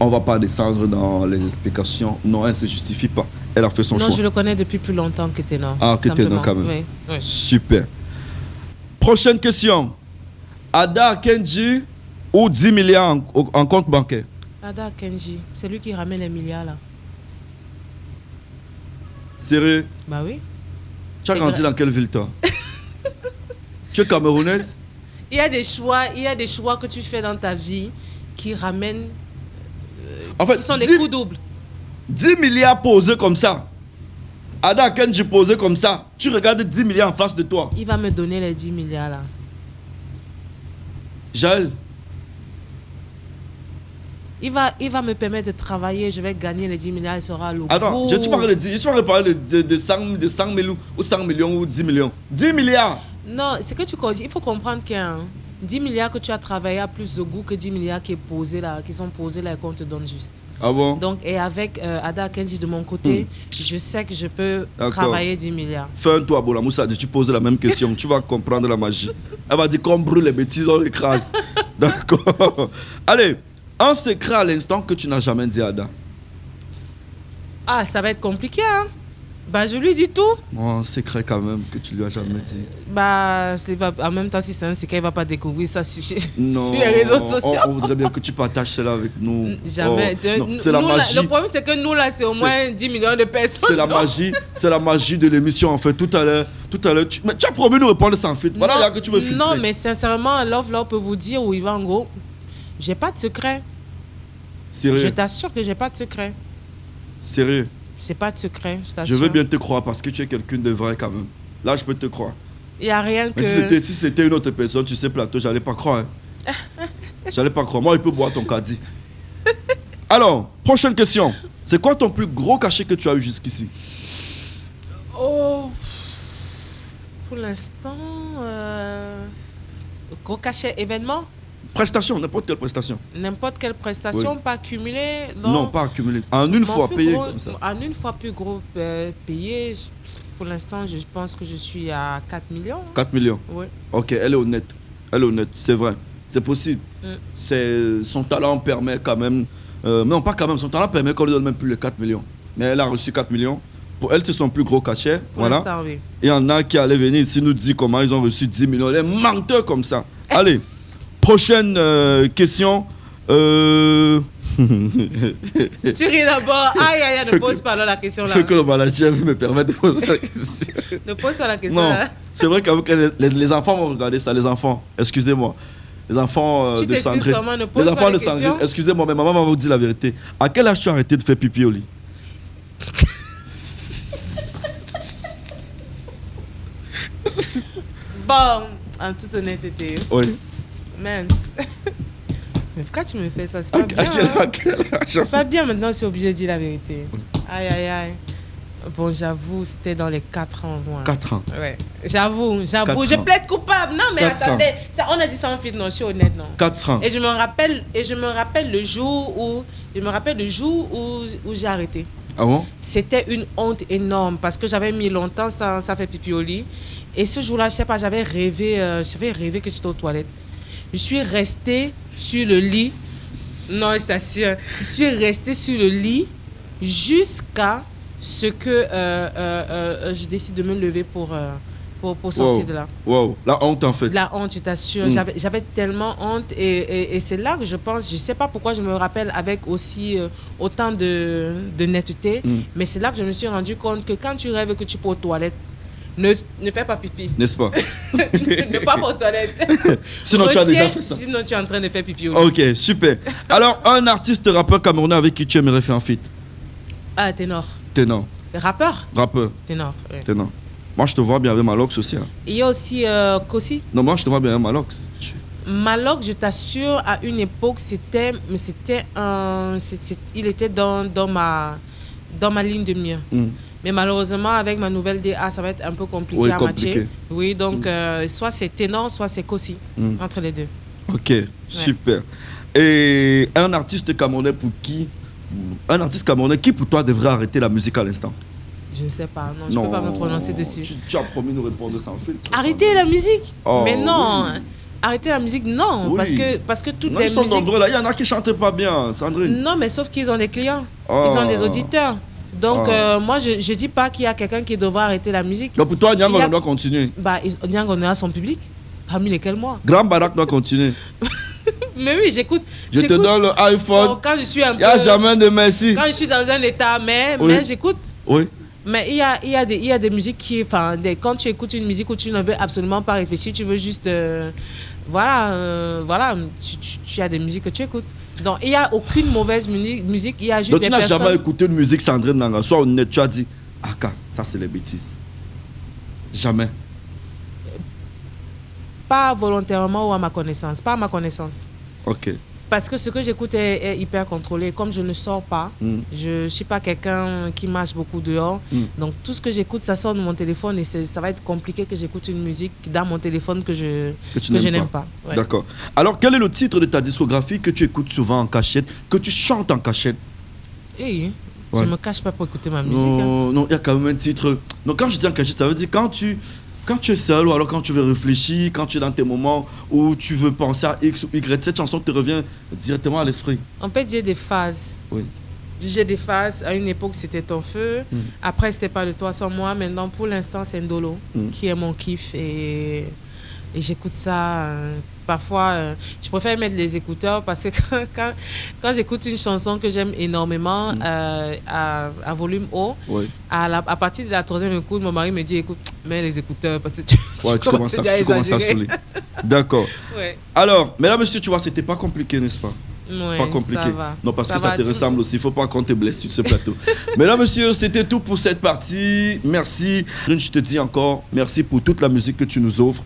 On va pas descendre dans les explications. Non, elle ne se justifie pas. Elle a fait son choix. Non, je le connais depuis plus longtemps que ténor. Ah, que ténor quand même. Oui. Oui. Super. Prochaine question. Ada Kenji ou 10 milliards en compte bancaire? Ada Kenji, c'est lui qui ramène les milliards là. Sérieux? Bah oui. Tu as grandi dans quelle ville toi? Tu es camerounaise? Il y a des choix que tu fais dans ta vie qui ramènent, en fait, qui sont des coups doubles. 10 milliards posés comme ça. Ada Kenji posé comme ça. Tu regardes 10 milliards en face de toi. Il va me donner les 10 milliards là. Jaël. Il va me permettre de travailler, je vais gagner les 10 milliards, il sera lourd. Attends, tu parles de 100 millions ou 100 millions ou 10 millions. 10 milliards. Non, c'est que il faut comprendre qu'il y a 10 milliards que tu as travaillé a plus de goût que 10 milliards qui sont posés là et qu'on te donne juste. Ah bon? Donc, et avec Ada Kenji de mon côté, je sais que je peux travailler 10 milliards. Fais un tour à Moussa, tu poses la même question, tu vas comprendre la magie. Elle va dire qu'on brûle les bêtises, on l'écrase. D'accord. Allez, un secret à l'instant que tu n'as jamais dit à Ada. Ah, ça va être compliqué, hein? Bah, je lui dis tout. Bon, un secret quand même que tu lui as jamais dit. Bah, en même temps, si c'est un secret, il ne va pas découvrir ça sur les réseaux sociaux. On voudrait bien que tu partages cela avec nous. Jamais. C'est la magie. Le problème, c'est que nous, là, c'est au moins 10 millions de personnes. C'est la magie de l'émission, en fait. Tout à l'heure, mais tu as promis de nous répondre sans filtre. Voilà, là que tu veux filtrer. Non, mais sincèrement, Love peut vous dire où il va en gros. J'ai pas de secret. Sérieux? Je t'assure que j'ai pas de secret. Sérieux? C'est pas de secret, je t'assure. Je veux bien te croire parce que tu es quelqu'un de vrai quand même. Là, je peux te croire. Il n'y a rien que... Mais si c'était une autre personne, tu sais, plateau, j'allais pas croire. Hein. J'allais pas croire. Moi, il peut boire ton caddie. Alors, prochaine question. C'est quoi ton plus gros cachet que tu as eu jusqu'ici? Oh, pour l'instant, gros cachet événement? Prestation, n'importe quelle prestation. N'importe quelle prestation, oui. Pas accumulée? Non, pas accumulée. En une fois, payé comme ça. En une fois plus gros payé, pour l'instant, je pense que je suis à 4 millions. 4 millions? Oui. Ok, elle est honnête. Elle est honnête, c'est vrai. C'est possible. Son talent permet quand même... non, pas quand même. Son talent permet qu'on lui donne même plus les 4 millions. Mais elle a reçu 4 millions. Pour elle, c'est son plus gros cachet. Voilà. Oui. Il y en a qui allaient venir ici nous dire comment ils ont reçu 10 millions. Les menteurs comme ça. Allez. Prochaine question. Tu ris d'abord. Aïe, ne pose pas la question là. Il faut que le manager me permette de poser la question. Ne pose pas la question non, là. C'est vrai que les enfants vont regarder ça. Les enfants, excusez-moi. Les enfants de Sandrine. Les enfants de Sandrine, excusez-moi, mais maman va vous dire la vérité. À quel âge tu as arrêté de faire pipi au lit? Bon, en toute honnêteté. Oui. Mince. Mais pourquoi tu me fais ça? C'est pas bien. C'est pas bien maintenant, je suis obligé de dire la vérité. Aïe. Bon, j'avoue, c'était dans les 4 ans. Moi. 4 ans? Ouais. J'avoue. Je plaide coupable. Non, mais attendez. Ça, on a dit sans filtre, non, je suis honnête, non. 4 ans. Et je me rappelle le jour où j'ai arrêté. Ah bon? C'était une honte énorme parce que j'avais mis longtemps sans faire pipi au lit. Et ce jour-là, je sais pas, j'avais rêvé que j'étais aux toilettes. Je suis restée sur le lit. Non, je t'assure. Je suis restée sur le lit jusqu'à ce que je décide de me lever pour sortir de là. Wow, la honte en fait. La honte, je t'assure. J'avais tellement honte et c'est là que je pense, je ne sais pas pourquoi je me rappelle avec aussi autant de netteté, mais c'est là que je me suis rendu compte que quand tu rêves que tu peux aux toilettes, ne fais pas pipi. N'est-ce pas? Ne pas aux toilettes. Sinon tu as déjà fait ça. Sinon tu es en train de faire pipi. Ok, super. Alors, un artiste rappeur camerounais avec qui tu aimerais faire un feat? Ah, ténor. Ténor. Rappeur? Rappeur. Ténor. Oui. Ténor. Moi, je te vois bien avec Malox aussi. Hein. Il y a aussi Kossi. Non, moi, je te vois bien avec Malox. Malox, je t'assure, à une époque, il était dans ma ligne de mire. Mais malheureusement, avec ma nouvelle DA, ça va être un peu compliqué à matcher. Oui, donc soit c'est ténor, soit c'est Kossi, entre les deux. Ok, super. Et un artiste camerounais qui pour toi devrait arrêter la musique à l'instant? Je ne sais pas, non, je ne peux pas me prononcer dessus. Tu as promis nous répondre sans filtre. Arrêter la musique? Mais non, arrêter la musique, non, oui. parce que toutes non, les ils sont musiques... nombreux là, il y en a qui chantent pas bien, Sandrine. Non, mais sauf qu'ils ont des clients, ils ont des auditeurs. Donc, moi, je ne dis pas qu'il y a quelqu'un qui devra arrêter la musique. Donc, pour toi, Niango doit continuer. Niango a son public, parmi lesquels moi. Grand Barak doit continuer. Mais oui, j'écoute. Je te donne le iPhone. Bon, quand je suis un peu... Il n'y a jamais de merci. Quand je suis dans un état, mais j'écoute. Oui. Mais il y a des musiques qui... quand tu écoutes une musique où tu ne veux absolument pas réfléchir, tu veux juste... tu as des musiques que tu écoutes. Donc, il n'y a aucune mauvaise musique, il y a juste donc, des personnes... Donc, tu n'as jamais écouté une musique Sandrine Nanga, soit honnête, tu as dit, ça c'est les bêtises. Jamais. Pas volontairement ou à ma connaissance. Pas à ma connaissance. Ok. Parce que ce que j'écoute est hyper contrôlé. Comme je ne sors pas, je ne suis pas quelqu'un qui marche beaucoup dehors. Donc tout ce que j'écoute, ça sort de mon téléphone et ça va être compliqué que j'écoute une musique dans mon téléphone que je n'aime pas. Ouais. D'accord. Alors quel est le titre de ta discographie que tu écoutes souvent en cachette, que tu chantes en cachette? Je ne me cache pas pour écouter ma musique. Non, il y a quand même un titre. Donc quand je dis en cachette, ça veut dire quand tu es seul ou alors quand tu veux réfléchir, quand tu es dans tes moments où tu veux penser à X ou Y, cette chanson te revient directement à l'esprit. En fait, j'ai des phases. Oui. J'ai des phases. À une époque, c'était Ton Feu. Après, c'était Pas de toi sans moi. Maintenant, pour l'instant, c'est Ndolo qui est mon kiff. Et j'écoute ça. Parfois, je préfère mettre les écouteurs parce que quand j'écoute une chanson que j'aime énormément à volume haut, à partir de la troisième écoute, mon mari me dit écoute, mets les écouteurs parce que tu commences à saouler. D'accord. Ouais. Alors, mesdames, messieurs, tu vois, c'était pas compliqué, n'est-ce pas? Ouais, pas compliqué. Ça va. Non, parce que ça te ressemble aussi. Il ne faut pas qu'on te blesse sur ce plateau. Mesdames, messieurs, c'était tout pour cette partie. Merci. Je te dis encore merci pour toute la musique que tu nous offres.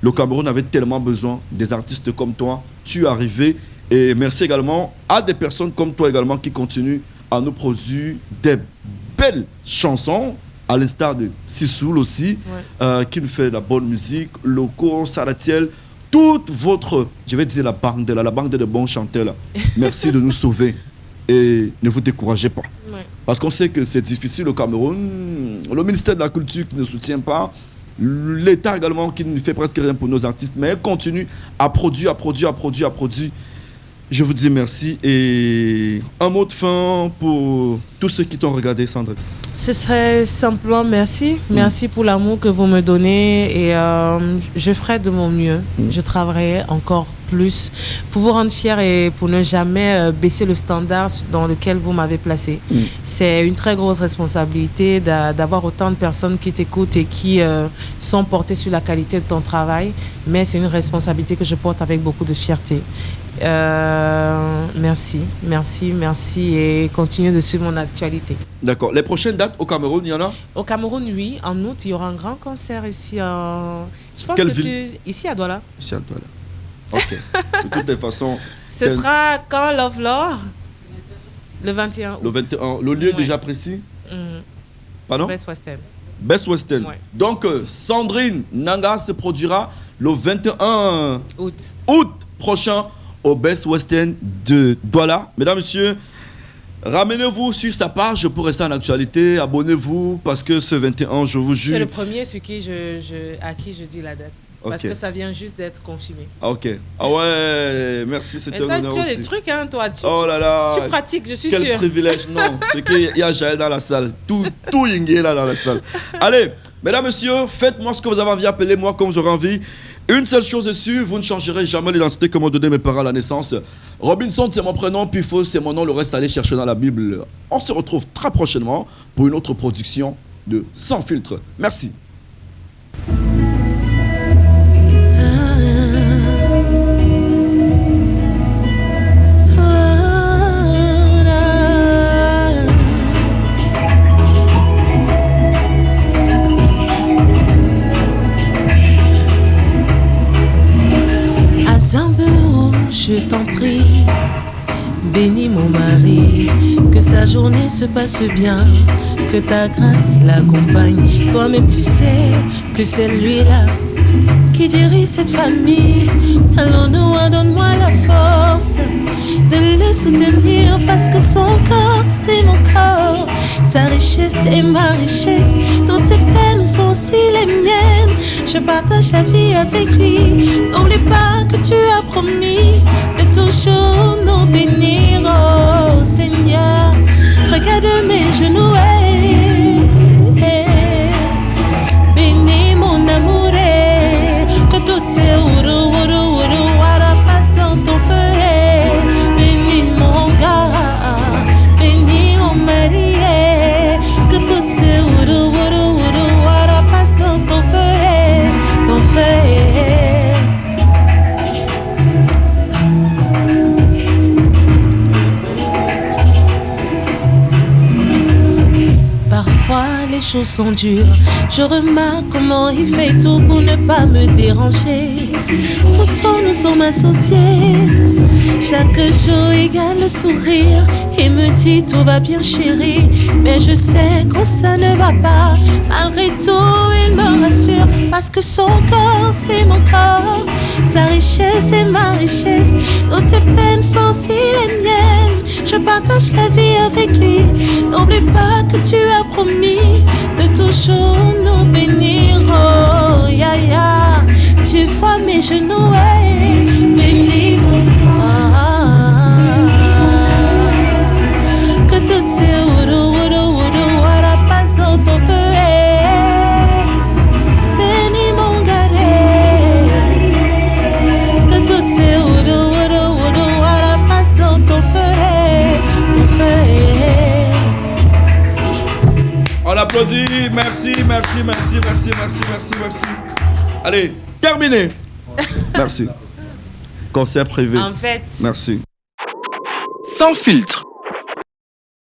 Le Cameroun avait tellement besoin des artistes comme toi. Tu es arrivé. Et merci également à des personnes comme toi également qui continuent à nous produire des belles chansons, à l'instar de Sissoul aussi, qui nous fait de la bonne musique, Loco, Saratiel, toute votre, je vais dire la bande de bons chanteurs là. Merci de nous sauver et ne vous découragez pas. Parce qu'on sait que c'est difficile au Cameroun, le ministère de la Culture qui ne soutient pas, l'État également qui ne fait presque rien pour nos artistes, mais continue à produire. Je vous dis merci et un mot de fin pour tous ceux qui t'ont regardé, Sandrine. Ce serait simplement merci. Merci pour l'amour que vous me donnez et je ferai de mon mieux. Je travaillerai encore plus pour vous rendre fiers et pour ne jamais baisser le standard dans lequel vous m'avez placé. C'est une très grosse responsabilité d'avoir autant de personnes qui t'écoutent et qui sont portées sur la qualité de ton travail, mais c'est une responsabilité que je porte avec beaucoup de fierté. Merci et continuez de suivre mon actualité. D'accord. Les prochaines dates au Cameroun, il y en a? Au Cameroun, oui. En août, il y aura un grand concert ici. Je pense ici à Douala. Ici à Douala. Ok. De toutes les façons. Ce sera quand Love Lore? Le 21 août. Le 21. Le lieu déjà précis? Pardon? Best West End. Best West End. Donc, Sandrine Nanga se produira le 21 août prochain au Best West End de Douala. Mesdames, messieurs, ramenez-vous sur sa page pour rester en actualité. Abonnez-vous parce que ce 21, je vous jure... C'est le premier à qui je dis la date. Parce que ça vient juste d'être confirmé. Ok. Ah ouais, merci, c'était un honneur aussi. Tu as des trucs, hein, toi. Oh là là. Tu pratiques, je suis sûre. Quel privilège, non. C'est qu'il y a Jaël dans la salle. Tout Yingé là dans la salle. Allez, mesdames, messieurs, faites-moi ce que vous avez envie, appelez-moi comme vous aurez envie. Une seule chose est sûre, vous ne changerez jamais l'identité que m'ont donné mes parents à la naissance. Robinson, c'est mon prénom, Pifo, c'est mon nom, le reste, allez chercher dans la Bible. On se retrouve très prochainement pour une autre production de Sans Filtre. Merci. Je t'en prie, bénis mon mari, que sa journée se passe bien, que ta grâce l'accompagne. Toi-même tu sais que c'est lui-là qui dirige cette famille. Alors Noah, donne-moi la force de le soutenir, parce que son corps c'est mon corps, sa richesse est ma richesse, toutes ses peines sont aussi les miennes. Je partage la vie avec lui, n'oublie pas que tu as promis de toujours nous bénir. Oh Seigneur, regarde mes genoux, bénis mon amour, que toutes ces passe dans ton feu. Bénis mon gars, bénis mon mari, que toutes ces passe dans ton feu, ton feu. Parfois les choses sont dures, je remarque comment il fait tout pour ne pas me déranger. Pourtant nous sommes associés, chaque jour il garde le sourire. Il me dit tout va bien chérie, mais je sais que ça ne va pas. Malgré tout il me rassure, parce que son corps c'est mon corps, sa richesse est ma richesse, toutes ses peines sont aussi les miennes. Je partage la vie avec lui, n'oublie pas que tu as promis de toujours nous bénir. Oh ya ya, tu vois mes genoux, bénis. Que toutes ces passe dans ton feu, bénis mon gars, que toutes ces passe dans ton feu, ton feu. On applaudit, merci. Allez, terminé. Merci. Concert privé. En fait. Merci. Sans filtre.